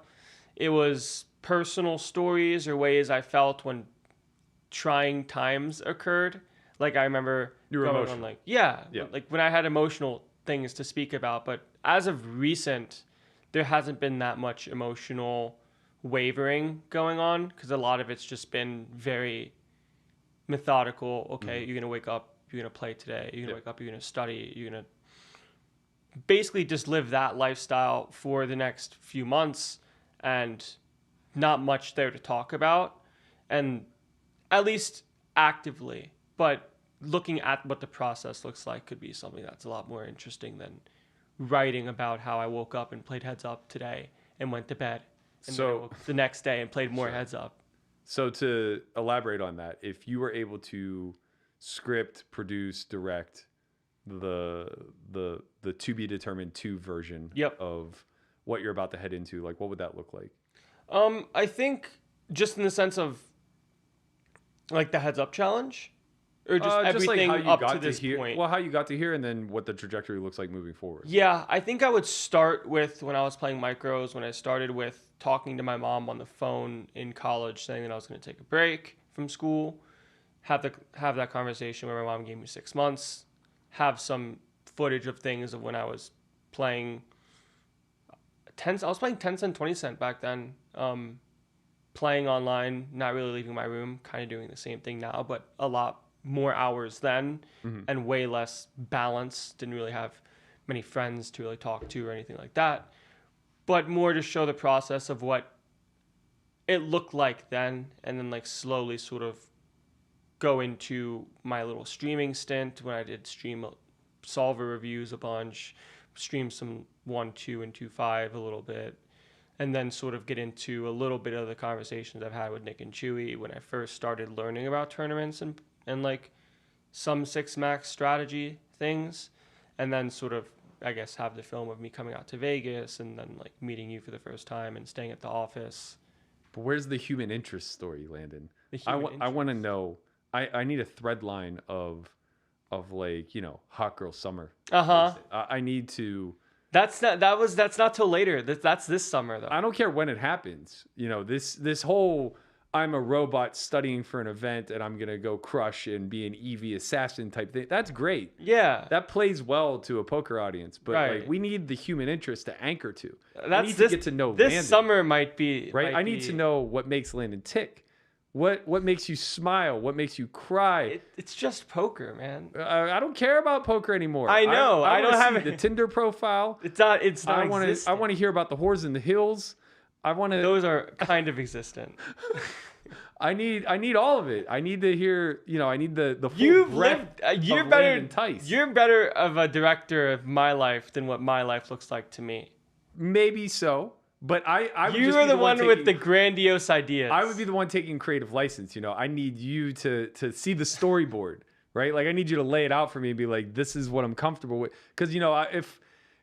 C: it was personal stories or ways I felt when trying times occurred. Like I remember
B: you were
C: going
B: emotional.
C: on like like when I had emotional things to speak about. But as of recent, there hasn't been that much emotional wavering going on because a lot of it's just been very methodical. Okay, you're gonna wake up, you're gonna play today, you're gonna wake up, you're gonna study, you're gonna basically just live that lifestyle for the next few months, and not much there to talk about, and at least actively. But looking at what the process looks like could be something that's a lot more interesting than writing about how I woke up and played heads up today and went to bed. And then I woke up the next day and played more heads up.
B: So to elaborate on that, if you were able to script, produce, direct the to be determined 2 version of what you're about to head into, like what would that look like?
C: I think just in the sense of like the heads up challenge, or just everything
B: like how you
C: up
B: got
C: to this
B: here.
C: point.
B: Well, how you got to here, and then what the trajectory looks like moving forward.
C: Yeah, I think I would start with when I was playing micros, when I started with talking to my mom on the phone in college, saying that I was going to take a break from school, have that conversation where my mom gave me 6 months, have some footage of things of when I was playing 10. I was playing 10 cent, 20 cent back then, playing online, not really leaving my room, kind of doing the same thing now, but a lot more hours then and way less balance. Didn't really have many friends to really talk to or anything like that, but more to show the process of what it looked like then, and then like slowly sort of go into my little streaming stint when I did stream solver reviews a bunch, stream some 1-2 and 2-5 a little bit, and then sort of get into a little bit of the conversations I've had with Nick and Chewy when I first started learning about tournaments and like some 6 max strategy things, and then sort of, I guess, have the film of me coming out to Vegas and then like meeting you for the first time and staying at the office.
B: But where's the human interest story, Landon?
C: The
B: I
C: human
B: want to
C: interest.
B: know. I need a thread line of like, you know, hot girl summer.
C: Uh-huh.
B: I need to.
C: That's not till later. That's this summer though.
B: I don't care when it happens. You know, this whole I'm a robot studying for an event and I'm gonna go crush and be an EV assassin type thing. That's great.
C: Yeah.
B: That plays well to a poker audience, but
C: Right.
B: like we need the human interest to anchor to. I
C: That's
B: need
C: this,
B: to get to know
C: this
B: Landon,
C: summer might be
B: right?
C: might
B: I need
C: be-
B: to know what makes Landon tick. What makes you smile? What makes you cry?
C: It's just poker, man.
B: I don't care about poker anymore.
C: I know. I don't
B: wanna
C: have
B: see
C: it.
B: the Tinder profile.
C: It's not. It's not.
B: I want to. I
C: existent.
B: want to hear about the whores in the hills. I want to.
C: Those are kind of existent.
B: I need all of it. I need to hear. You know. I need the full
C: You've
B: breadth
C: lived. You're
B: of
C: better.
B: Landon Tice.
C: You're better of a director of my life than what my life looks like to me.
B: Maybe so, but I would
C: You
B: just
C: are
B: be
C: the one with the
B: taking-
C: grandiose ideas.
B: I would be the one taking creative license. You know. I need you to see the storyboard, right? Like I need you to lay it out for me and be like, this is what I'm comfortable with. Because you know, if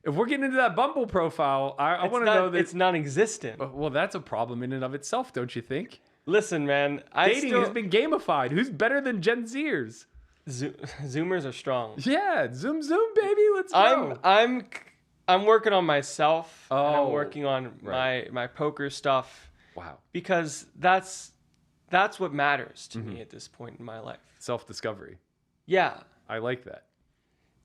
B: we're getting into that Bumble profile, I
C: It's
B: want to
C: not-
B: know that.
C: it's non-existent.
B: Well, that's a problem in and of itself, don't you think?
C: Listen, man.
B: Dating has been gamified. Who's better than Gen Zers?
C: Zoomers are strong.
B: Yeah, zoom, baby. Let's go.
C: I'm working on myself. And
B: Oh,
C: I'm working on
B: right.
C: my poker stuff
B: Wow.
C: because that's what matters to
B: Mm-hmm.
C: me at this point in my life.
B: Self-discovery.
C: Yeah.
B: I like that.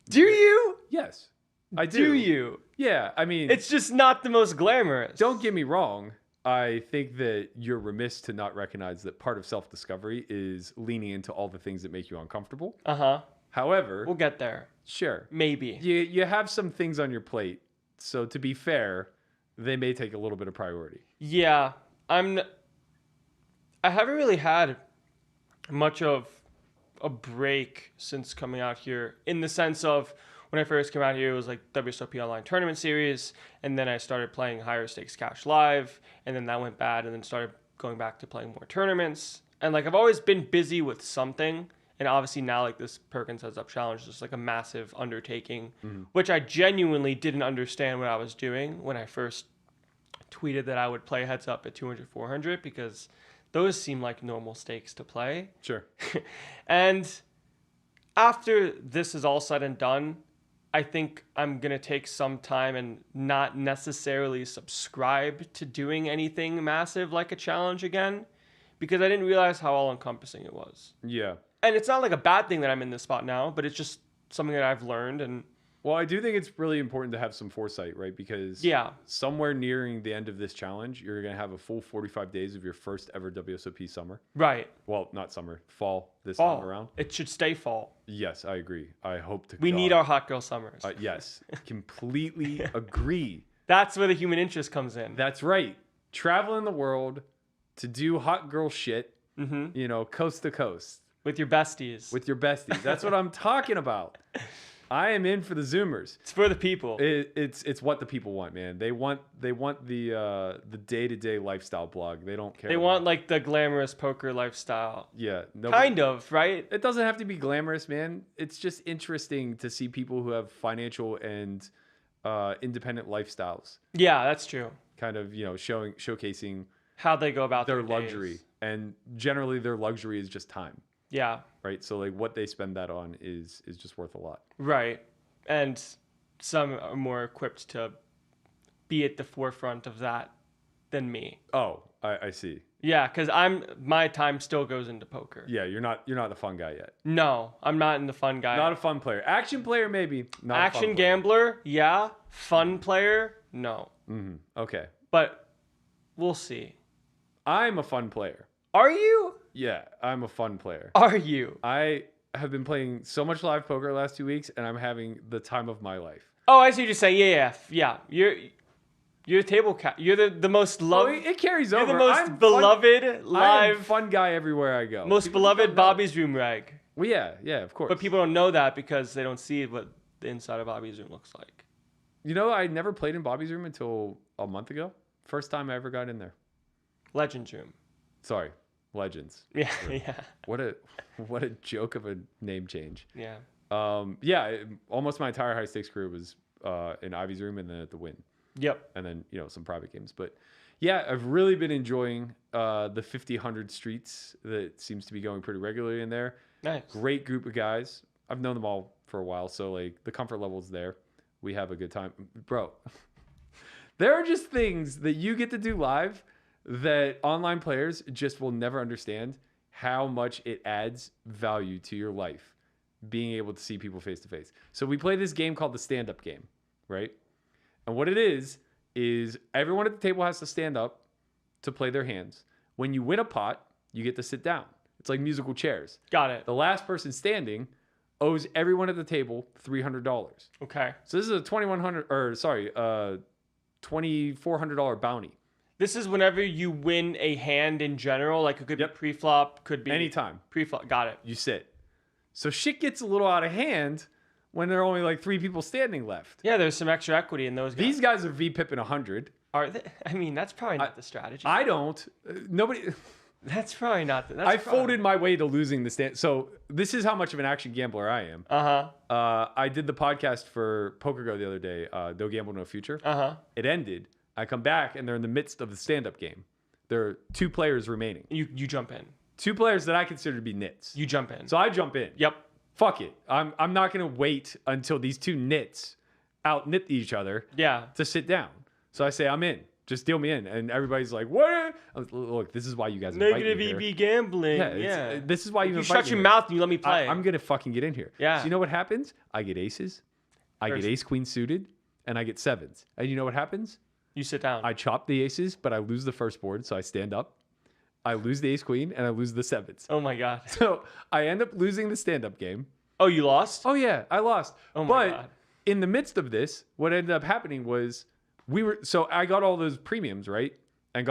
C: Do you?
B: Yes, I do.
C: Do you?
B: Yeah, I mean,
C: It's just not the most glamorous.
B: don't get me wrong. I think that you're remiss to not recognize that part of self-discovery is leaning into all the things that make you uncomfortable.
C: Uh-huh.
B: However,
C: We'll get there.
B: sure,
C: Maybe.
B: you have some things on your plate. So to be fair, they may take a little bit of priority.
C: Yeah. I haven't really had much of a break since coming out here, in the sense of when I first came out here, it was like WSOP Online Tournament Series, and then I started playing Higher Stakes Cash Live, and then that went bad, and then started going back to playing more tournaments. And like I've always been busy with something, and obviously now like this Perkins Heads Up Challenge is just like a massive undertaking, which I genuinely didn't understand what I was doing when I first tweeted that I would play Heads Up at 200, 400, because those seem like normal stakes to play.
B: Sure.
C: And after this is all said and done, I think I'm going to take some time and not necessarily subscribe to doing anything massive like a challenge again, because I didn't realize how all-encompassing it was.
B: Yeah.
C: And it's not like a bad thing that I'm in this spot now, but it's just something that I've learned. And
B: Well, I do think it's really important to have some foresight, right? Because
C: yeah,
B: somewhere nearing the end of this challenge, you're going to have a full 45 days of your first ever WSOP summer.
C: right.
B: Well, not summer, fall this
C: Fall.
B: time around.
C: It should stay fall.
B: Yes, I agree. I hope to.
C: We need
B: God-
C: our hot girl summers.
B: Yes, completely agree.
C: That's where the human interest comes in.
B: That's right. Traveling the world to do hot girl shit, you know, coast to coast
C: With your besties.
B: with your besties. That's what I'm talking about. I am in for the Zoomers.
C: It's for the people.
B: It's what the people want, man. They want the day-to-day lifestyle blog. They don't care.
C: They want like the glamorous poker lifestyle.
B: yeah, no.
C: Kind of, right?
B: It doesn't have to be glamorous, man. It's just interesting to see people who have financial and independent lifestyles,
C: Yeah, that's true.
B: kind of, you know, showcasing
C: How they go about
B: their
C: days.
B: luxury. And generally their luxury is just time,
C: Yeah,
B: right? So like what they spend that on is just worth a lot.
C: right. And some are more equipped to be at the forefront of that than me.
B: Oh, I see.
C: Yeah, because my time still goes into poker.
B: Yeah, you're not the fun guy yet.
C: No, I'm not in the fun guy.
B: Not a fun player. Action player, maybe. Not a fun
C: Action
B: player.
C: gambler, yeah. Fun player, no.
B: Okay.
C: But we'll see.
B: I'm a fun player.
C: Are you?
B: Yeah, I'm a fun player.
C: Are you?
B: I have been playing so much live poker the last 2 weeks, and I'm having the time of my life.
C: Oh, I see what you're saying. Yeah. You're table cat. You're the most
B: Oh,
C: loved.
B: it carries
C: You're
B: over.
C: the most
B: I'm
C: beloved
B: I am
C: live,
B: fun guy everywhere I go.
C: most
B: People
C: beloved
B: don't know.
C: Bobby's Room rag.
B: Well, yeah, of course.
C: But people don't know that because they don't see what the inside of Bobby's Room looks like.
B: You know, I never played in Bobby's Room until a month ago. First time I ever got in there.
C: Legends Room.
B: Sorry, Legends.
C: Yeah, yeah,
B: What a joke of a name change.
C: yeah.
B: Almost my entire high stakes career was in Ivy's room and then at the Win.
C: Yep.
B: And then, some private games. But yeah, I've really been enjoying the 50-100 streets that seems to be going pretty regularly in there.
C: Nice.
B: Great group of guys. I've known them all for a while, so like the comfort level's there. We have a good time. Bro, there are just things that you get to do live that online players just will never understand how much it adds value to your life, being able to see people face to face. So we play this game called the stand-up game, right? And what it is everyone at the table has to stand up to play their hands. When you win a pot, you get to sit down. It's like musical chairs.
C: Got it.
B: The last person standing owes everyone at the table $300.
C: Okay.
B: So this is a $2,400 bounty.
C: This is whenever you win a hand in general. Like it could be pre-flop, could be
B: Anytime.
C: Pre-flop. Got it.
B: You sit. So shit gets a little out of hand when there are only like 3 people standing left.
C: Yeah, there's some extra equity in those guys.
B: These guys are VPIP in 100.
C: Are they? I mean, that's probably not the strategy.
B: I don't. Nobody.
C: That's probably not.
B: I folded my way to losing the stand. So this is how much of an action gambler I am. I did the podcast for Poker Go the other day. No Gamble, No Future. It ended. I come back and they're in the midst of the stand-up game. There are 2 players remaining.
C: You jump in.
B: 2 players that I consider to be nits.
C: You jump in.
B: So I jump in.
C: Yep.
B: Fuck it. I'm not gonna wait until these 2 nits out-nit each other.
C: Yeah.
B: To sit down. So I say I'm in. Just deal me in. And everybody's like, what? Look, this is why you guys
C: Negative
B: invite me
C: EV gambling.
B: Yeah. This is why you invite
C: shut
B: me
C: your
B: here.
C: mouth and you let me play.
B: I'm going to fucking get in here.
C: Yeah.
B: So you know what happens? I get aces. I get ace queen suited. And I get 7s. And you know what happens?
C: You sit down.
B: I chop the aces, but I lose the first board. So I stand up. I lose the ace queen and I lose the 7s.
C: Oh my God.
B: So I end up losing the stand-up game.
C: Oh, you lost?
B: Oh yeah, I lost.
C: Oh my God.
B: In the midst of this, what ended up happening was so I got all those premiums, right? And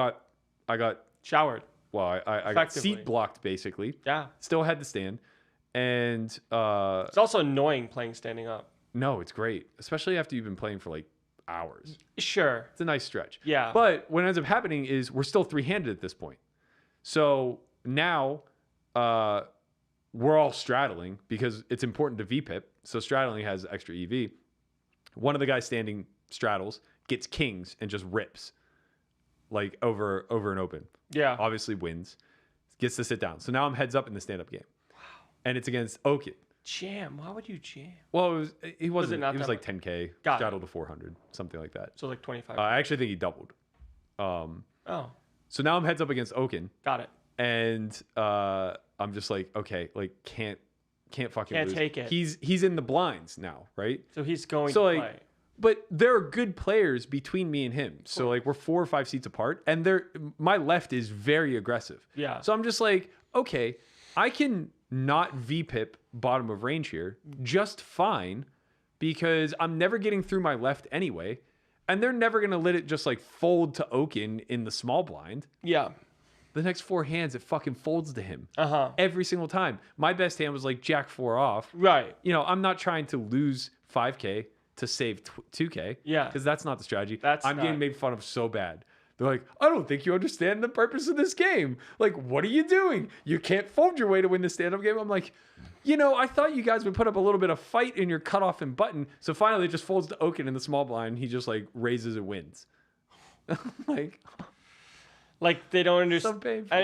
B: I got
C: showered.
B: Well, I got seat blocked basically.
C: Yeah.
B: Still had to stand. And
C: it's also annoying playing standing up.
B: No, it's great. Especially after you've been playing for like hours.
C: Sure.
B: It's a nice stretch.
C: Yeah.
B: But what ends up happening is we're still 3-handed at this point. So now we're all straddling because it's important to VPIP. So straddling has extra EV. One of the guys standing straddles, gets kings, and just rips like over an open.
C: Yeah.
B: Obviously wins. Gets to sit down. So now I'm heads up in the stand-up game. Wow. And it's against Oaken.
C: Jam? Why would you jam?
B: Well, it was like 10K.
C: Got
B: straddled to 400, something like that.
C: So like 25.
B: I actually think he doubled.
C: Oh.
B: So now I'm heads up against Oaken.
C: Got it.
B: And I'm just like, okay, like can't fucking lose.
C: Take it.
B: He's in the blinds now, right?
C: So he's going to play.
B: But there are good players between me and him. So like we're 4 or 5 seats apart, and my left is very aggressive.
C: Yeah.
B: So I'm just like, okay, I can not VPIP bottom of range here just fine because I'm never getting through my left anyway, and they're never gonna let it just like fold to Oaken in the small blind.
C: Yeah.
B: The next 4 hands, it fucking folds to him.
C: Every
B: single time. My best hand was like Jack 4 off.
C: Right.
B: I'm not trying to lose 5K to save 2K.
C: Yeah.
B: Because that's not the strategy.
C: I'm
B: getting made fun of so bad. They're like, I don't think you understand the purpose of this game. Like, what are you doing? You can't fold your way to win the stand-up game. I'm like, I thought you guys would put up a little bit of fight in your cutoff and button. So finally it just folds to Oaken in the small blind. He just like raises and wins.
C: Like they don't understand.
B: So painful.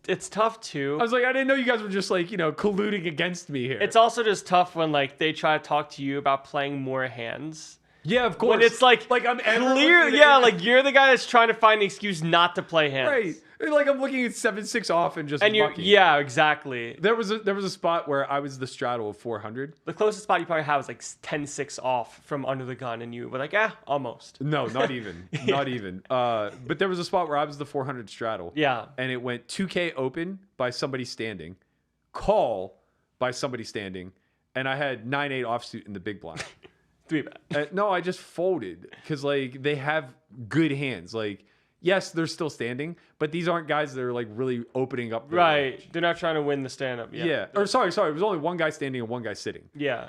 C: It's tough too.
B: I was like, I didn't know you guys were just like, colluding against me here.
C: It's also just tough when like they try to talk to you about playing more hands.
B: Yeah, of course.
C: When it's like
B: I'm
C: clear, like you're the guy that's trying to find an excuse not to play hands.
B: Right. Like I'm looking at 7-6 off and just bucking.
C: Yeah, exactly.
B: There was a spot where I was the straddle of 400.
C: The closest spot you probably have was like 10-6 off from under the gun, and you were like, almost.
B: No, not even. Not even. But there was a spot where I was the 400 straddle.
C: Yeah.
B: And it went 2K open by somebody standing, call by somebody standing, and I had 9-8 offsuit in the big blind.
C: 3-bet.
B: No, I just folded because like they have good hands. Like, yes, they're still standing, but these aren't guys that are like really opening up.
C: Right.
B: Range.
C: They're not trying to win the stand-up.
B: Yeah. Or sorry. It was only one guy standing and one guy sitting.
C: Yeah.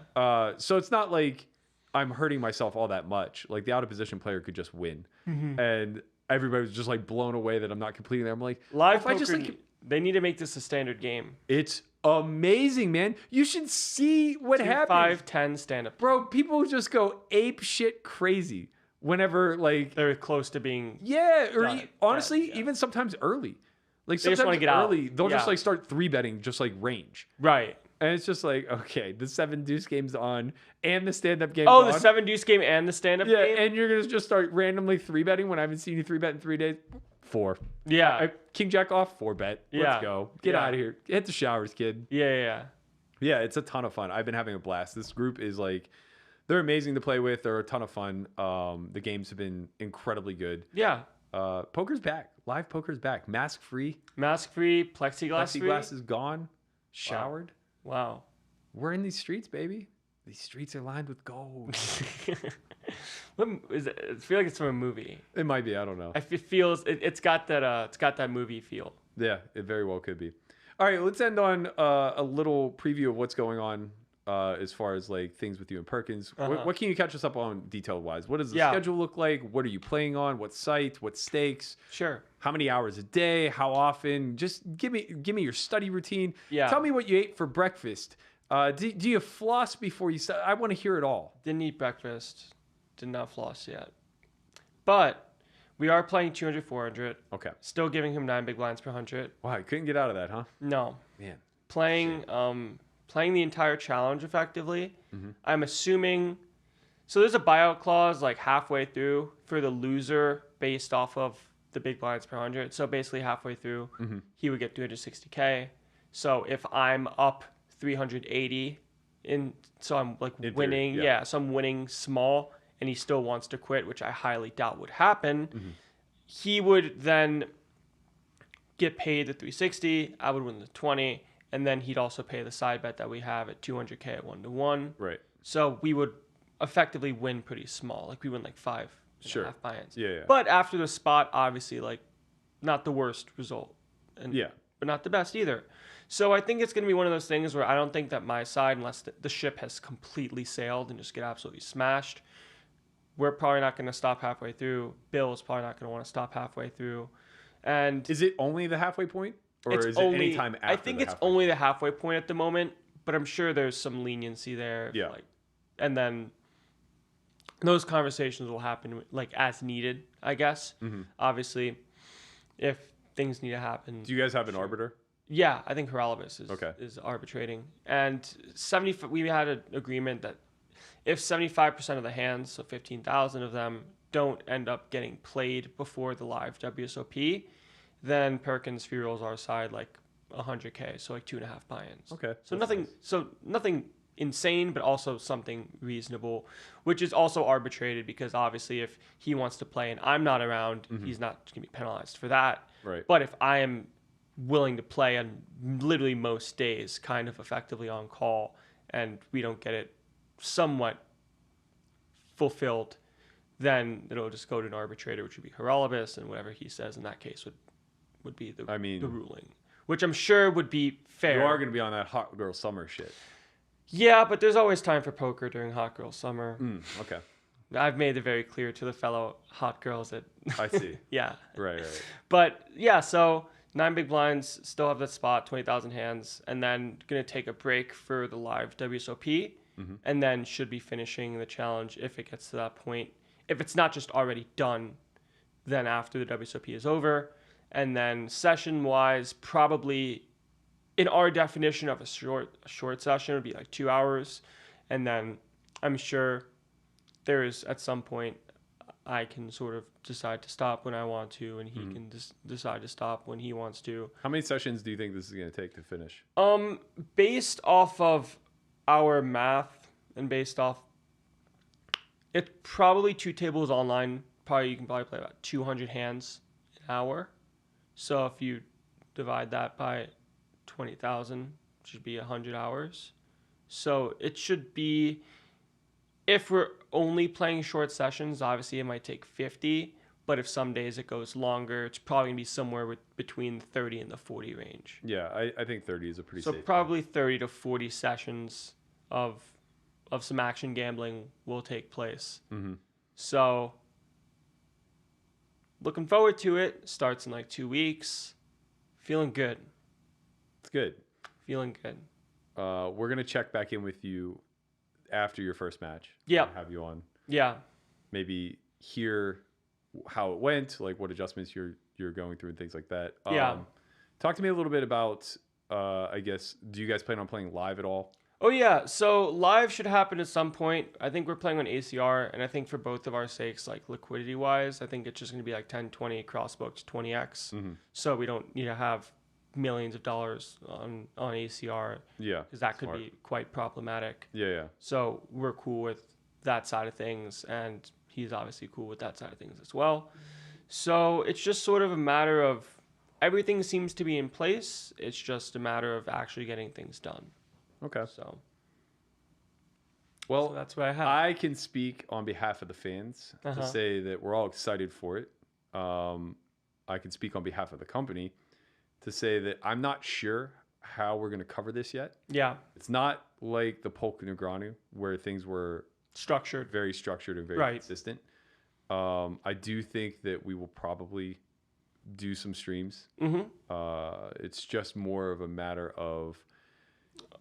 B: So it's not like I'm hurting myself all that much. Like the out of position player could just win, and everybody was just like blown away that I'm not completing that. I'm like,
C: live poker. They need to make this a standard game.
B: It's amazing, man. You should see what happens.
C: 5, 10 stand up.
B: Bro, people just go ape shit crazy whenever like
C: They're close to being.
B: yeah, or
C: Done.
B: honestly,
C: Yeah.
B: even sometimes early. Like
C: They just
B: sometimes
C: wanna get out.
B: early, they'll just
C: Yeah.
B: like start 3-betting just like range.
C: Right.
B: And it's just like, okay, the 7 deuce game's on and the stand-up game's
C: Oh,
B: on.
C: the 7 deuce game and the stand up
B: Yeah,
C: game?
B: and you're gonna just start randomly 3-betting when I haven't seen you 3-bet in 3 days. 4.
C: Yeah.
B: King Jack off, 4-bet. Let's
C: Yeah.
B: go. Get
C: Yeah.
B: out of here. Hit the showers, kid.
C: Yeah.
B: Yeah, it's a ton of fun. I've been having a blast. This group is like, they're amazing to play with. They're a ton of fun. The games have been incredibly good.
C: Yeah.
B: Poker's back. Live poker's back. Mask free.
C: Mask free, plexiglass free.
B: Plexiglass is gone. Showered.
C: Wow.
B: We're in these streets, baby. These streets are lined with gold.
C: What is it? I feel like it's from a movie.
B: It might be. I don't know.
C: It feels it's got that movie feel.
B: Yeah, it very well could be. All right, let's end on a little preview of what's going on as far as like things with you and Perkins. What can you catch us up on detailed wise? What does the schedule look like? What are you playing on? What site? What stakes?
C: Sure.
B: How many hours a day? How often? Just give me your study routine.
C: Yeah.
B: Tell me what you ate for breakfast. Do you floss before you start? I want to hear it all.
C: Didn't eat breakfast. Did not floss yet. But we are playing 200, 400.
B: Okay.
C: Still giving him 9 big blinds per 100.
B: Wow, I couldn't get out of that, huh?
C: No.
B: Man.
C: Playing the entire challenge effectively. I'm assuming so there's a buyout clause like halfway through for the loser based off of the big blinds per 100. So basically halfway through he would get 360k. So if I'm up 380 so I'm like
B: In theory,
C: winning,
B: yeah.
C: so I'm winning small and he still wants to quit, which I highly doubt would happen. He would then get paid the 360, I would win the 20, and then he'd also pay the side bet that we have at 200k at 1-to-1.
B: Right.
C: So we would effectively win pretty small. Like we win like 5
B: Sure.
C: and a half buy-ins.
B: Yeah.
C: But after the spot, obviously like not the worst result. And,
B: Yeah.
C: But not the best either. So I think it's going to be one of those things where I don't think that my side, unless the ship has completely sailed and just get absolutely smashed, we're probably not going to stop halfway through. Bill's probably not going to want to stop halfway through. And
B: Is it only the halfway point? Or
C: it's
B: is
C: only,
B: it any time after
C: I think
B: the
C: it's
B: halfway
C: only the halfway point at the moment, but I'm sure there's some leniency there.
B: Yeah.
C: And then those conversations will happen like as needed, I guess. Obviously, if things need to happen.
B: Do you guys have an arbiter?
C: Yeah, I think Heralibus
B: Okay.
C: is arbitrating. And we had an agreement that if 75% of the hands, so 15,000 of them, don't end up getting played before the live WSOP, then Perkins free rolls our side like 100k, so like 2.5 buy-ins.
B: Okay,
C: So
B: that's
C: nothing insane, but also something reasonable, which is also arbitrated because obviously if he wants to play and I'm not around, he's not going to be penalized for that.
B: Right.
C: But if I am willing to play on literally most days, kind of effectively on call, and we don't get it somewhat fulfilled, then it'll just go to an arbitrator, which would be Heralibus, and whatever he says in that case would be the ruling, which I'm sure would be fair.
B: You are going to be on that hot girl summer shit.
C: Yeah, but there's always time for poker during hot girl summer.
B: Okay.
C: I've made it very clear to the fellow hot girls that
B: I see.
C: yeah.
B: Right.
C: But yeah, so 9 big blinds, still have that spot, 20,000 hands, and then going to take a break for the live WSOP, and then should be finishing the challenge if it gets to that point. If it's not just already done, then after the WSOP is over. And then session-wise, probably in our definition of a short session would be like 2 hours. And then I'm sure there's at some point I can sort of decide to stop when I want to, and he can decide to stop when he wants to.
B: How many sessions do you think this is going to take to finish?
C: Based off of our math and based off, it's probably 2 tables online. You can probably play about 200 hands an hour. So if you divide that by 20,000, it should be 100 hours. So it should be, if we're only playing short sessions, obviously it might take 50. But if some days it goes longer, it's probably going to be somewhere between 30 and the 40 range.
B: Yeah, I think 30 is a pretty
C: So
B: safe
C: probably 30 to 40 sessions of some action gambling will take place. So looking forward to it. Starts in like 2 weeks. Feeling good.
B: It's good.
C: Feeling good.
B: We're gonna check back in with you after your first match.
C: Yeah.
B: Have you on?
C: Yeah.
B: Maybe hear how it went, like what adjustments you're going through and things like that.
C: Yeah.
B: Talk to me a little bit about. I guess. Do you guys plan on playing live at all?
C: Oh yeah, so live should happen at some point. I think we're playing on ACR, and I think for both of our sakes, like liquidity wise, I think it's just going to be like 10, 20 cross-booked 20x. So we don't need to have millions of dollars on ACR.
B: Yeah,
C: because that could
B: smart.
C: be quite problematic.
B: Yeah.
C: So we're cool with that side of things, and he's obviously cool with that side of things as well. So it's just sort of a matter of everything seems to be in place. It's just a matter of actually getting things done.
B: Okay.
C: So
B: Well,
C: that's what I have.
B: I can speak on behalf of the fans to say that we're all excited for it. I can speak on behalf of the company to say that I'm not sure how we're going to cover this yet.
C: Yeah.
B: It's not like the Polka Negranu where things were
C: Structured.
B: very structured and very
C: Right.
B: consistent. I do think that we will probably do some streams. It's just more of a matter of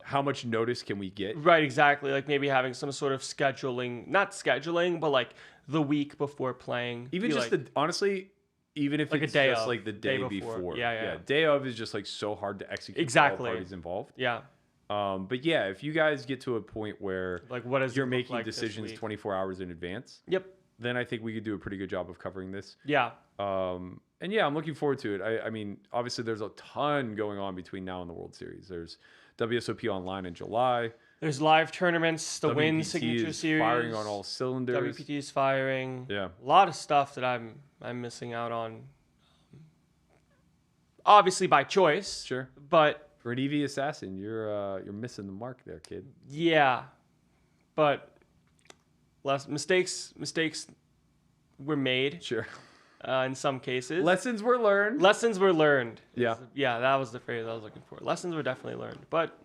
B: how much notice can we get?
C: Right, exactly. Like maybe having some sort of scheduling, not scheduling, but like the week before playing.
B: Even just
C: like,
B: honestly, even if
C: like
B: it's
C: a day
B: just
C: of,
B: like the day
C: before.
B: before.
C: Yeah.
B: Day of is just like so hard to execute
C: Exactly.
B: for all parties involved.
C: Yeah.
B: But yeah, if you guys get to a point where
C: Like what is
B: you're
C: it look
B: making
C: like this
B: decisions
C: week?
B: 24 hours in advance,
C: Yep.
B: then I think we could do a pretty good job of covering this.
C: Yeah.
B: And yeah, I'm looking forward to it. I mean, obviously there's a ton going on between now and the World Series. There's WSOP Online in July.
C: There's live tournaments, the Win
B: WPT
C: Signature
B: is
C: Series.
B: firing on all cylinders.
C: WPT is firing.
B: Yeah.
C: A lot of stuff that I'm missing out on. Obviously by choice.
B: Sure.
C: But
B: For an EV assassin, you're missing the mark there, kid.
C: yeah. But less mistakes were made
B: Sure.
C: in some cases.
B: Lessons were learned.
C: Lessons were learned.
B: Yeah.
C: Yeah, that was the phrase I was looking for. Lessons were definitely learned. But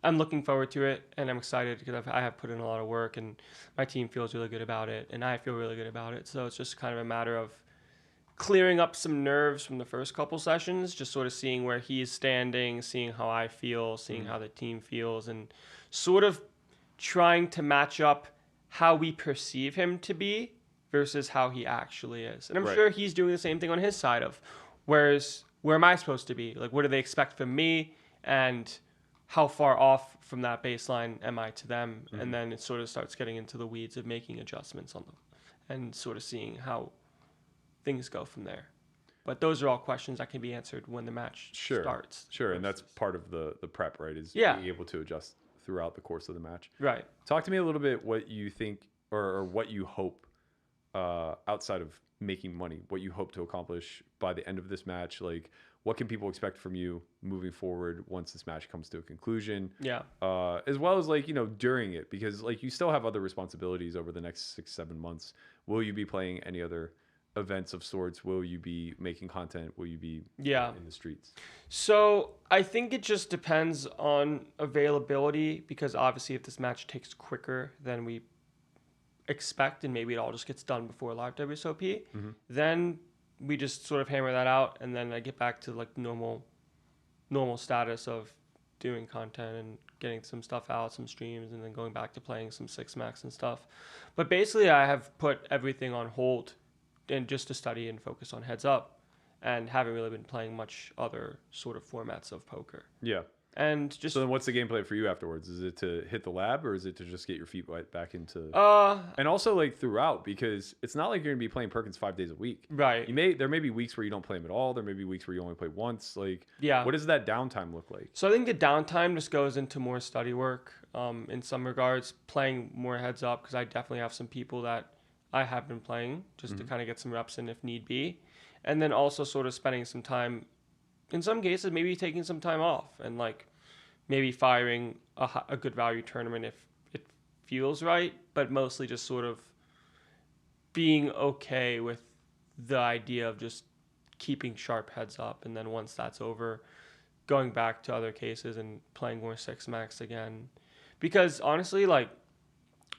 C: I'm looking forward to it, and I'm excited because I have put in a lot of work, and my team feels really good about it, and I feel really good about it. So it's just kind of a matter of clearing up some nerves from the first couple sessions, just sort of seeing where he's standing, seeing how I feel, seeing how the team feels, and sort of trying to match up how we perceive him to be versus how he actually is. And I'm
B: Right.
C: sure he's doing the same thing on his side of, whereas where am I supposed to be? Like, what do they expect from me? And how far off from that baseline am I to them? And then it sort of starts getting into the weeds of making adjustments on them and sort of seeing how things go from there. But those are all questions that can be answered when the match starts.
B: Sure, and that's part of the prep, right? Is
C: Yeah.
B: being able to adjust throughout the course of the match.
C: Right.
B: Talk to me a little bit what you think or what you hope outside of making money, what you hope to accomplish by the end of this match. Like, what can people expect from you moving forward once this match comes to a conclusion?
C: Yeah.
B: As well as like, during it, because like you still have other responsibilities over the next 6-7 months. Will you be playing any other events of sorts? Will you be making content? Will you be in the streets?
C: So I think it just depends on availability, because obviously if this match takes quicker than we expect and maybe it all just gets done before live WSOP, then we just sort of hammer that out, and then I get back to like normal status of doing content and getting some stuff out, some streams, and then going back to playing some 6max and stuff. But basically I have put everything on hold and just to study and focus on Heads Up, and haven't really been playing much other sort of formats of poker.
B: Yeah.
C: And just
B: So then what's the game plan for you afterwards? Is it to hit the lab, or is it to just get your feet wet back into and also like throughout, because it's not like you're gonna be playing Perkins 5 days a week.
C: right.
B: There may be weeks where you don't play him at all. There may be weeks where you only play once. Like,
C: Yeah.
B: what does that downtime look like?
C: So I think the downtime just goes into more study work in some regards, playing more Heads Up, because I definitely have some people that I have been playing just to kind of get some reps in if need be. And then also sort of spending some time, in some cases, maybe taking some time off and like maybe firing a good value tournament if it feels right, but mostly just sort of being okay with the idea of just keeping sharp Heads Up. And then once that's over, going back to other cases and playing more 6max again. Because honestly, like,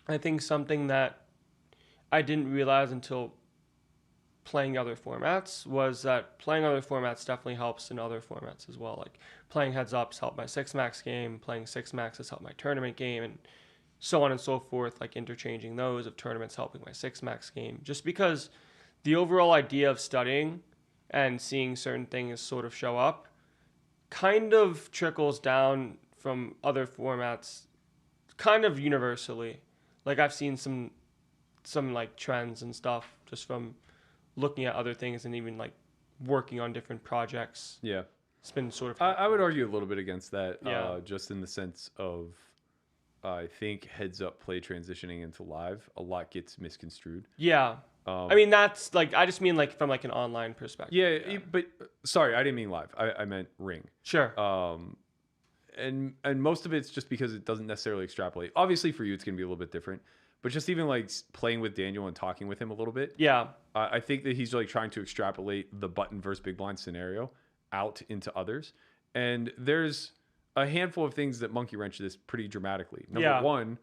C: I think something that I didn't realize until playing other formats was that playing other formats definitely helps in other formats as well. Like playing heads ups help my 6-max game, playing 6-maxes help my tournament game, and so on and so forth, like interchanging those of tournaments helping my 6-max game. Just because the overall idea of studying and seeing certain things sort of show up kind of trickles down from other formats kind of universally. Like I've seen some like trends and stuff just from looking at other things and even like working on different projects.
B: Yeah.
C: It's been sort of
B: I would argue a little bit against that,
C: Yeah.
B: just in the sense of I think heads up play transitioning into live, a lot gets misconstrued.
C: Yeah. I mean, that's like, I just mean like from like an online perspective.
B: Yeah, but sorry, I didn't mean live. I meant ring.
C: Sure.
B: And most of it's just because it doesn't necessarily extrapolate. Obviously for you, it's going to be a little bit different. But just even like playing with Daniel and talking with him a little bit.
C: Yeah.
B: I think that he's like trying to extrapolate the button versus big blind scenario out into others. And there's a handful of things that monkey wrench this pretty dramatically. Number one,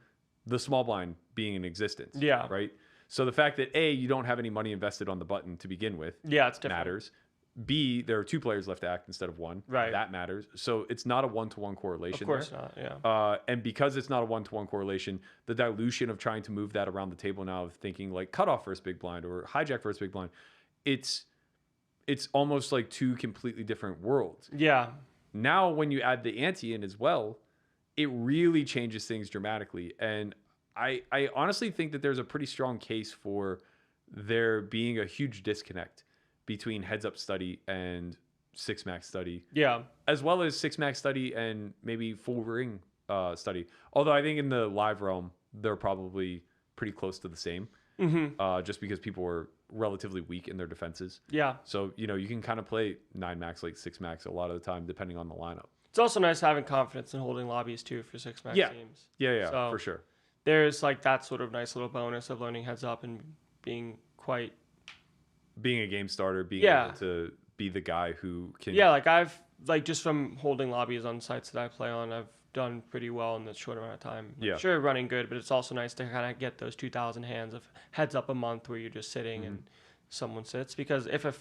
B: the small blind being in existence.
C: Yeah.
B: Right. So the fact that A, you don't have any money invested on the button to begin with.
C: Yeah, it's different.
B: Matters. B, there are 2 players left to act instead of 1.
C: Right.
B: That matters. So it's not a 1-to-1 correlation.
C: Of course
B: there.
C: not, yeah.
B: And because it's not a 1-to-1 correlation, the dilution of trying to move that around the table now of thinking like cutoff versus big blind or hijack versus big blind, it's almost like 2 completely different worlds.
C: Yeah.
B: Now, when you add the ante in as well, it really changes things dramatically. And I honestly think that there's a pretty strong case for there being a huge disconnect between heads up study and 6-max study.
C: Yeah.
B: As well as 6-max study and maybe full ring study. Although I think in the live realm, they're probably pretty close to the same. Just because people are relatively weak in their defenses.
C: Yeah.
B: So, you can kind of play 9-max like 6-max a lot of the time, depending on the lineup.
C: It's also nice having confidence in holding lobbies too for 6-max teams.
B: Yeah,
C: So
B: for sure.
C: there's like that sort of nice little bonus of learning heads up and being quite...
B: Being a game starter, being able to be the guy who can...
C: Yeah, like I've, like just from holding lobbies on sites that I play on, I've done pretty well in this short amount of time.
B: Yeah.
C: Sure, running good, but it's also nice to kind of get those 2,000 hands of heads up a month where you're just sitting and someone sits. Because if a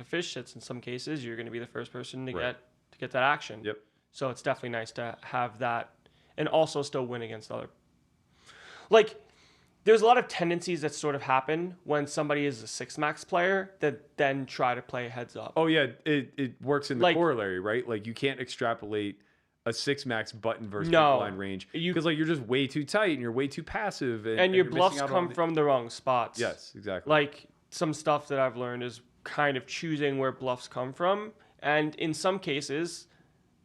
C: fish sits in some cases, you're going to be the first person to get that action.
B: Yep.
C: So it's definitely nice to have that and also still win against other... Like... There's a lot of tendencies that sort of happen when somebody is a 6-max player that then try to play heads up.
B: Oh, yeah. It works in the
C: Like-
B: corollary, right? Like, you can't extrapolate a 6-max button versus big
C: No.
B: blind range.
C: You-
B: Because, like, you're just way too tight and you're way too passive.
C: And your
B: you're
C: bluffs
B: missing out
C: come
B: on
C: from the wrong spots.
B: Yes, exactly.
C: Like, some stuff that I've learned is kind of choosing where bluffs come from. And in some cases,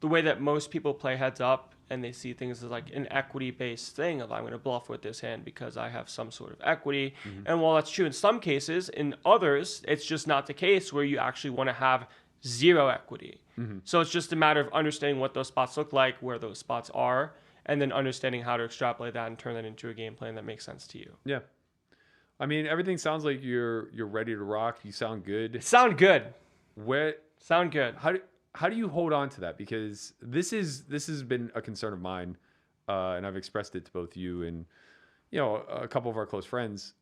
C: the way that most people play heads up and they see things as like an equity-based thing of I'm going to bluff with this hand because I have some sort of equity. And while that's true in some cases, in others, it's just not the case where you actually want to have 0 equity. So it's just a matter of understanding what those spots look like, where those spots are, and then understanding how to extrapolate that and turn that into a game plan that makes sense to you.
B: Yeah. I mean, everything sounds like you're ready to rock. You sound good.
C: Sound good. Sound good.
B: How do you hold on to that? Because this has been a concern of mine, and I've expressed it to both you and a couple of our close friends.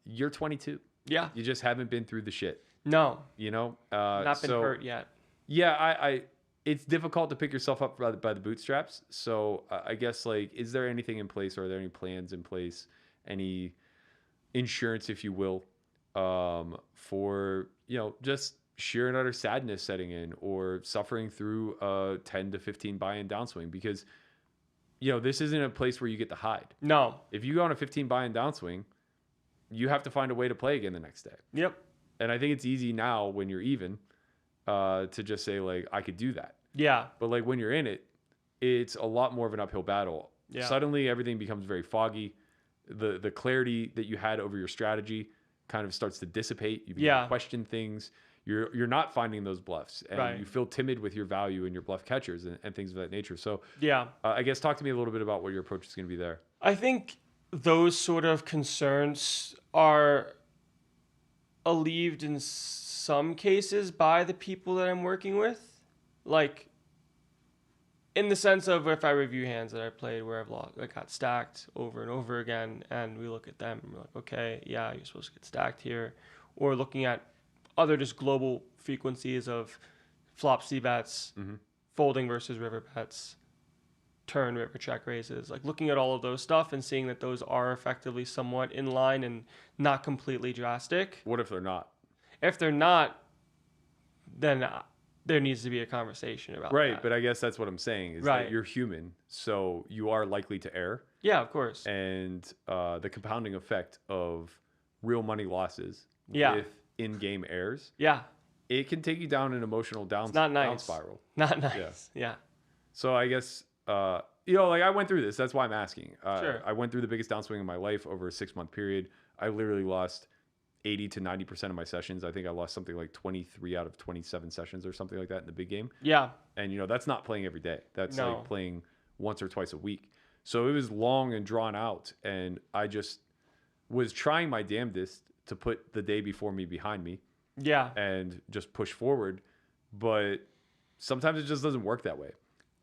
B: You're 22.
C: Yeah.
B: You just haven't been through the shit.
C: No.
B: Not
C: Been hurt yet.
B: Yeah, it's difficult to pick yourself up by the bootstraps. So I guess like, is there anything in place? Or are there any plans in place? Any insurance, if you will, for just sheer and utter sadness setting in or suffering through a 10 to 15 buy-in downswing? Because this isn't a place where you get to hide.
C: No.
B: If you go on a 15 buy-in downswing, you have to find a way to play again the next day.
C: Yep.
B: And I think it's easy now when you're even to just say like, I could do that.
C: Yeah.
B: But like when you're in it, it's a lot more of an uphill battle.
C: Yeah.
B: Suddenly everything becomes very foggy. The clarity that you had over your strategy kind of starts to dissipate. You begin to question things. You're not finding those bluffs, and you feel timid with your value and your bluff catchers and things of that nature. So I guess talk to me a little bit about what your approach is going to be there.
C: I think those sort of concerns are alleviated in some cases by the people that I'm working with. Like, in the sense of if I review hands that I played where I got stacked over and over again, and we look at them and we're like, okay, yeah, you're supposed to get stacked here. Or looking at other just global frequencies of flop C bets, folding versus river bets, turn river check raises, like looking at all of those stuff and seeing that those are effectively somewhat in line and not completely drastic.
B: What if they're not?
C: If they're not, then there needs to be a conversation about
B: Right,
C: that.
B: but I guess that's what I'm saying is
C: Right.
B: that you're human, so you are likely to err.
C: Yeah, of course.
B: And the compounding effect of real money losses
C: Yeah.
B: with in-game errors,
C: Yeah,
B: it can take you down an emotional down
C: not nice.
B: down spiral.
C: Not nice. Yeah.
B: So I guess, like I went through this. That's why I'm asking.
C: Sure.
B: I went through the biggest downswing of my life over a 6-month period. I literally lost 80 to 90% of my sessions. I think I lost something like 23 out of 27 sessions or something like that in the big game.
C: Yeah.
B: And, that's not playing every day. That's
C: No.
B: like playing once or twice a week. So it was long and drawn out. And I just was trying my damnedest to put the day before me behind me
C: Yeah.
B: and just push forward. But sometimes it just doesn't work that way.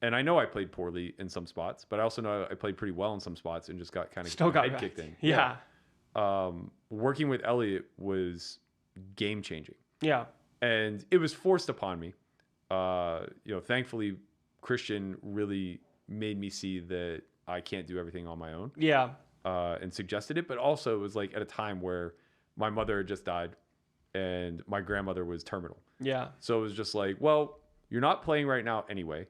B: And I know I played poorly in some spots, but I also know I played pretty well in some spots and just got kind of
C: Still got
B: head
C: wrecked.
B: kicked in.
C: Yeah.
B: Working with Elliot was game changing.
C: Yeah.
B: And it was forced upon me. Thankfully, Christian really made me see that I can't do everything on my own,
C: Yeah.
B: and suggested it. But also, it was like at a time where my mother had just died and my grandmother was terminal.
C: Yeah.
B: So it was just like, well, you're not playing right now anyway.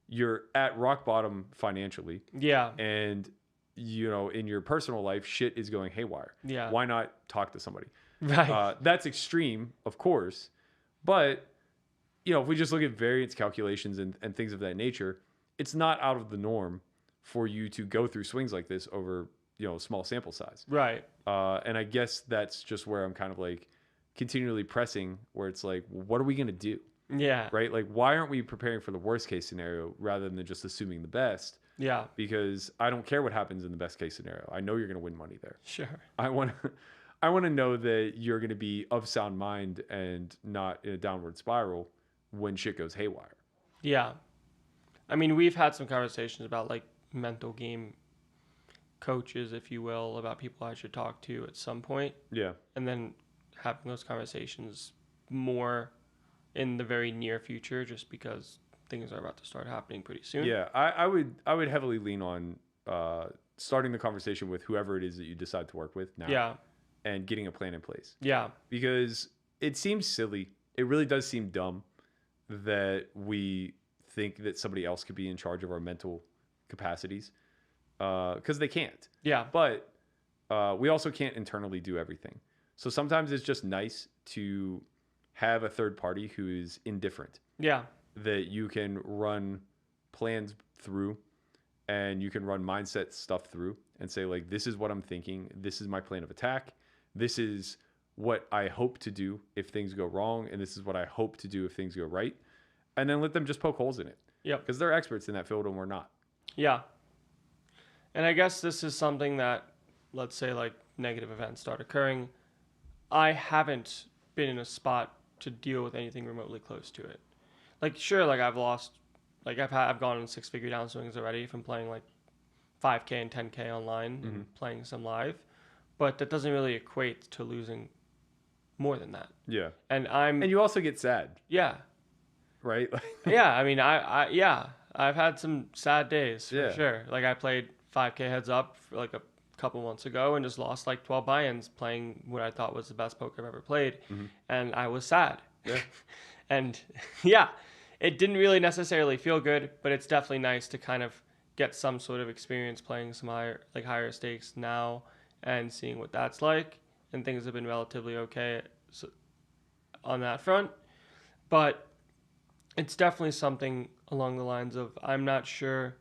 B: You're at rock bottom financially.
C: Yeah.
B: And, in your personal life, shit is going haywire.
C: Yeah.
B: Why not talk to somebody?
C: Right.
B: That's extreme, of course. But, if we just look at variance calculations and things of that nature, it's not out of the norm for you to go through swings like this over, a small sample size.
C: Right.
B: And I guess that's just where I'm kind of like continually pressing, where it's like, well, what are we going to do?
C: Yeah.
B: Right? Like, why aren't we preparing for the worst case scenario rather than just assuming the best?
C: Yeah.
B: Because I don't care what happens in the best case scenario. I know you're going to win money there.
C: Sure.
B: I want to know that you're going to be of sound mind and not in a downward spiral when shit goes haywire.
C: Yeah. I mean, we've had some conversations about like mental game coaches, if you will, about people I should talk to at some point.
B: Yeah.
C: And then having those conversations more in the very near future, just because things are about to start happening pretty soon.
B: Yeah. I would heavily lean on starting the conversation with whoever it is that you decide to work with now.
C: Yeah.
B: And getting a plan in place.
C: Yeah.
B: Because it seems silly. It really does seem dumb that we think that somebody else could be in charge of our mental capacities, because they can't.
C: Yeah.
B: But we also can't internally do everything. So sometimes it's just nice to have a third party who is indifferent,
C: Yeah.
B: that you can run plans through and you can run mindset stuff through and say, like, this is what I'm thinking. This is my plan of attack. This is what I hope to do if things go wrong. And this is what I hope to do if things go right. And then let them just poke holes in it.
C: Yep.
B: Because they're experts in that field and we're not.
C: Yeah. And I guess this is something that, let's say, like, negative events start occurring. I haven't been in a spot to deal with anything remotely close to it. Like, sure, like, I've lost, like, I've gone in 6-figure downswings already from playing, like, 5K and 10K online and playing some live. But that doesn't really equate to losing more than that.
B: Yeah.
C: And
B: you also get sad,
C: yeah.
B: right?
C: Yeah, I mean, I've had some sad days for
B: Yeah.
C: sure. Like, I played 5K heads up for like a couple months ago and just lost like 12 buy-ins playing what I thought was the best poker I've ever played, and I was sad.
B: Yeah.
C: And yeah, it didn't really necessarily feel good, but it's definitely nice to kind of get some sort of experience playing some higher stakes now and seeing what that's like. And things have been relatively okay on that front, but it's definitely something along the lines of, I'm not sure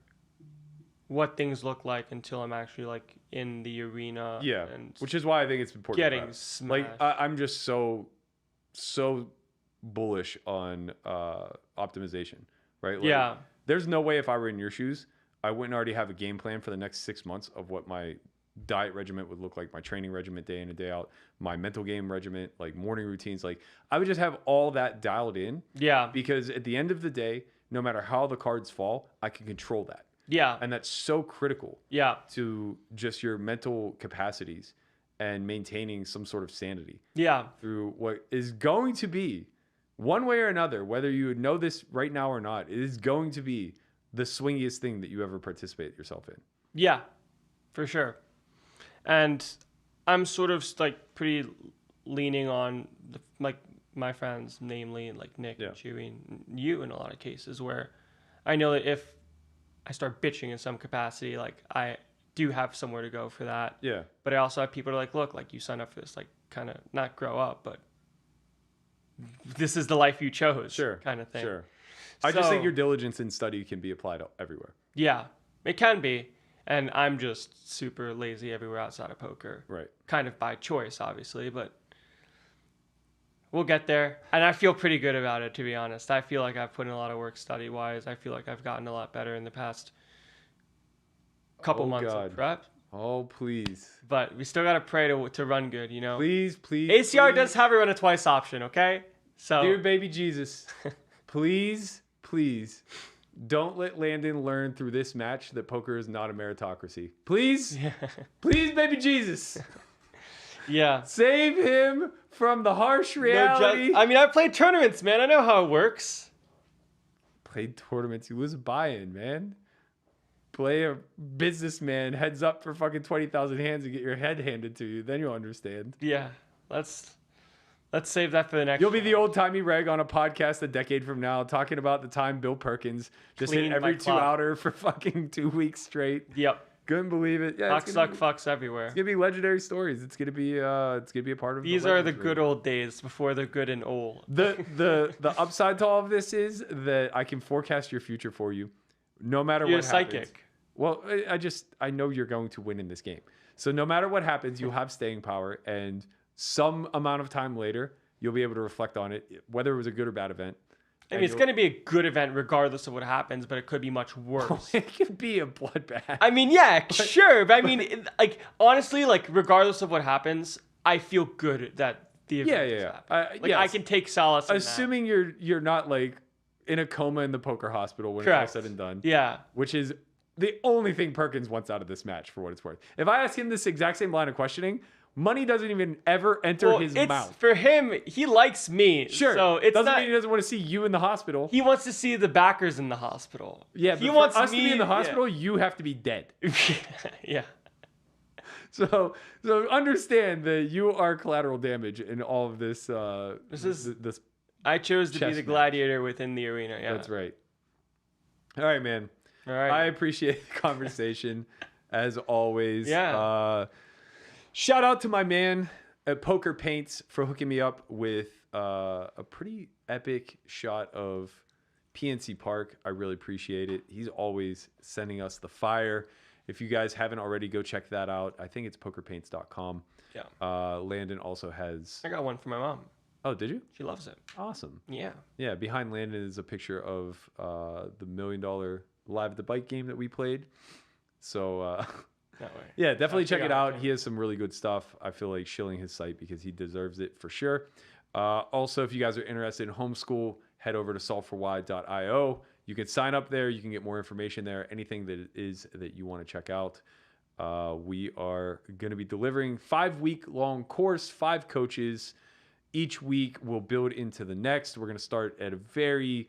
C: what things look like until I'm actually like in the arena.
B: Yeah.
C: And
B: Which is why I think it's important.
C: getting
B: about it.
C: smashed.
B: Like, I'm just so bullish on optimization, right? Like,
C: Yeah.
B: There's no way if I were in your shoes, I wouldn't already have a game plan for the next 6 months of what my diet regimen would look like, my training regimen day in and day out, my mental game regimen, like morning routines. Like, I would just have all that dialed in,
C: Yeah.
B: because at the end of the day, no matter how the cards fall, I can control that.
C: Yeah.
B: And that's so critical
C: Yeah.
B: to just your mental capacities and maintaining some sort of sanity
C: Yeah.
B: through what is going to be, one way or another, whether you know this right now or not, it is going to be the swingiest thing that you ever participate yourself in.
C: Yeah, for sure. And I'm sort of like pretty leaning on like my friends, namely like Nick and Chewy and you in a lot of cases, where I know that if I start bitching in some capacity, like I do have somewhere to go for that.
B: Yeah.
C: But I also have people that are like, look, like you signed up for this, like kind of not grow up, but this is the life you chose.
B: Sure.
C: Kind of thing.
B: Sure. I just think
C: So-
B: your diligence in study can be applied everywhere.
C: Yeah, it can be. And I'm just super lazy everywhere outside of poker.
B: Right.
C: Kind of by choice, obviously, but we'll get there. And I feel pretty good about it, to be honest. I feel like I've put in a lot of work study-wise. I feel like I've gotten a lot better in the past couple months of prep.
B: Oh, please.
C: But we still got to pray to run good, you know?
B: Please, please.
C: ACR
B: please.
C: does have a run a twice option, okay? So
B: Dear baby Jesus, please, please don't let Landon learn through this match that poker is not a meritocracy. Please, please, baby Jesus,
C: yeah.
B: save him from the harsh reality.
C: I mean, I played tournaments, man. I know how it works.
B: Played tournaments, you lose a buy-in, man. Play a businessman heads up for fucking 20,000 hands and get your head handed to you. Then you'll understand.
C: Yeah. Let's save that for the next
B: You'll be
C: show.
B: the old-timey reg on a podcast a decade from now talking about the time Bill Perkins just hit
C: Cleaned
B: every
C: my
B: 2-outer for fucking 2 weeks straight.
C: Yep.
B: Couldn't believe it. Yeah,
C: Fuck, suck, fucks everywhere.
B: It's gonna be legendary stories. It's gonna be a part of.
C: These are the
B: legends,
C: good
B: really.
C: old days before they're good and old.
B: The upside to all of this is that I can forecast your future for you, no matter
C: You're
B: what
C: a
B: happens.
C: psychic.
B: Well, I know you're going to win in this game. So no matter what happens, you'll have staying power, and some amount of time later, you'll be able to reflect on it, whether it was a good or bad event.
C: I mean, it's going to be a good event regardless of what happens, but it could be much worse.
B: It could be a bloodbath.
C: I mean, yeah, sure. But I mean, like, honestly, like, regardless of what happens, I feel good that the event is happening. Like,
B: yes.
C: I can take solace in
B: Assuming you're not, like, in a coma in the poker hospital when
C: Correct.
B: it's all said and done.
C: Yeah.
B: Which is the only thing Perkins wants out of this match, for what it's worth. If I ask him this exact same line of questioning, money doesn't even ever enter his mouth.
C: For him, he likes me.
B: Sure.
C: So it's
B: doesn't
C: not,
B: mean he doesn't want to see you in the hospital.
C: he wants to see the backers in the hospital.
B: Yeah,
C: he
B: but
C: wants
B: for us
C: me
B: to be in the hospital, you have to be dead.
C: Yeah.
B: So understand that you are collateral damage in all of this. This.
C: I chose to be
B: Chess
C: the
B: match.
C: gladiator within the arena. Yeah.
B: That's right. All right, man.
C: All right.
B: I appreciate the conversation as always.
C: Yeah.
B: Shout out to my man at Poker Paints for hooking me up with a pretty epic shot of PNC Park. I really appreciate it. He's always sending us the fire. If you guys haven't already, go check that out. I think it's pokerpaints.com.
C: Yeah.
B: Landon also has.
C: I got one for my mom.
B: Oh, did you?
C: She loves it.
B: Awesome.
C: Yeah.
B: Yeah, behind Landon is a picture of the $1 Million Live at the Bike game that we played. So,
C: That way.
B: yeah, definitely check it out.
C: Okay.
B: He has some really good stuff. I feel like shilling his site because he deserves it for sure. Also, if you guys are interested in homeschool, head over to solve4y.io. You can sign up there. You can get more information there. Anything that it is that you want to check out. We are going to be delivering 5-week-long course, 5 coaches. Each week we'll build into the next. We're going to start at a very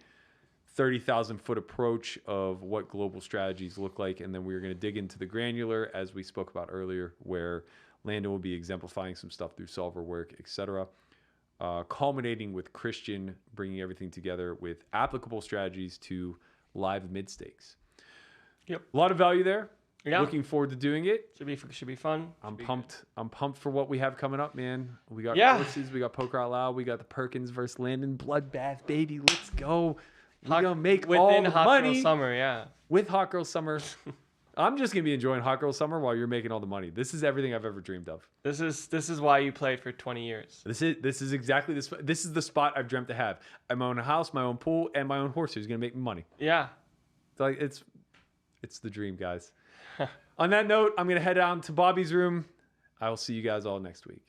B: 30,000-foot approach of what global strategies look like, and then we're going to dig into the granular, as we spoke about earlier, where Landon will be exemplifying some stuff through solver work, etc. Culminating with Christian bringing everything together with applicable strategies to live mid-stakes.
C: Yep.
B: A lot of value there.
C: Yeah.
B: Looking forward to doing it.
C: Should be fun.
B: I'm pumped. I'm pumped for what we have coming up, man. We got
C: Yeah.
B: courses, we got Poker Out Loud, we got the Perkins versus Landon bloodbath, baby. Let's go. We're gonna make all
C: within
B: the
C: Hot
B: money
C: Girl Summer, yeah.
B: with Hot Girl Summer. I'm just gonna be enjoying Hot Girl Summer while you're making all the money. This is everything I've ever dreamed of.
C: This is why you played for 20 years.
B: This is exactly this. This is the spot I've dreamt to have. I have my own house, my own pool, and my own horse who's gonna make me money.
C: Yeah.
B: It's like it's the dream, guys. On that note, I'm gonna head down to Bobby's room. I will see you guys all next week.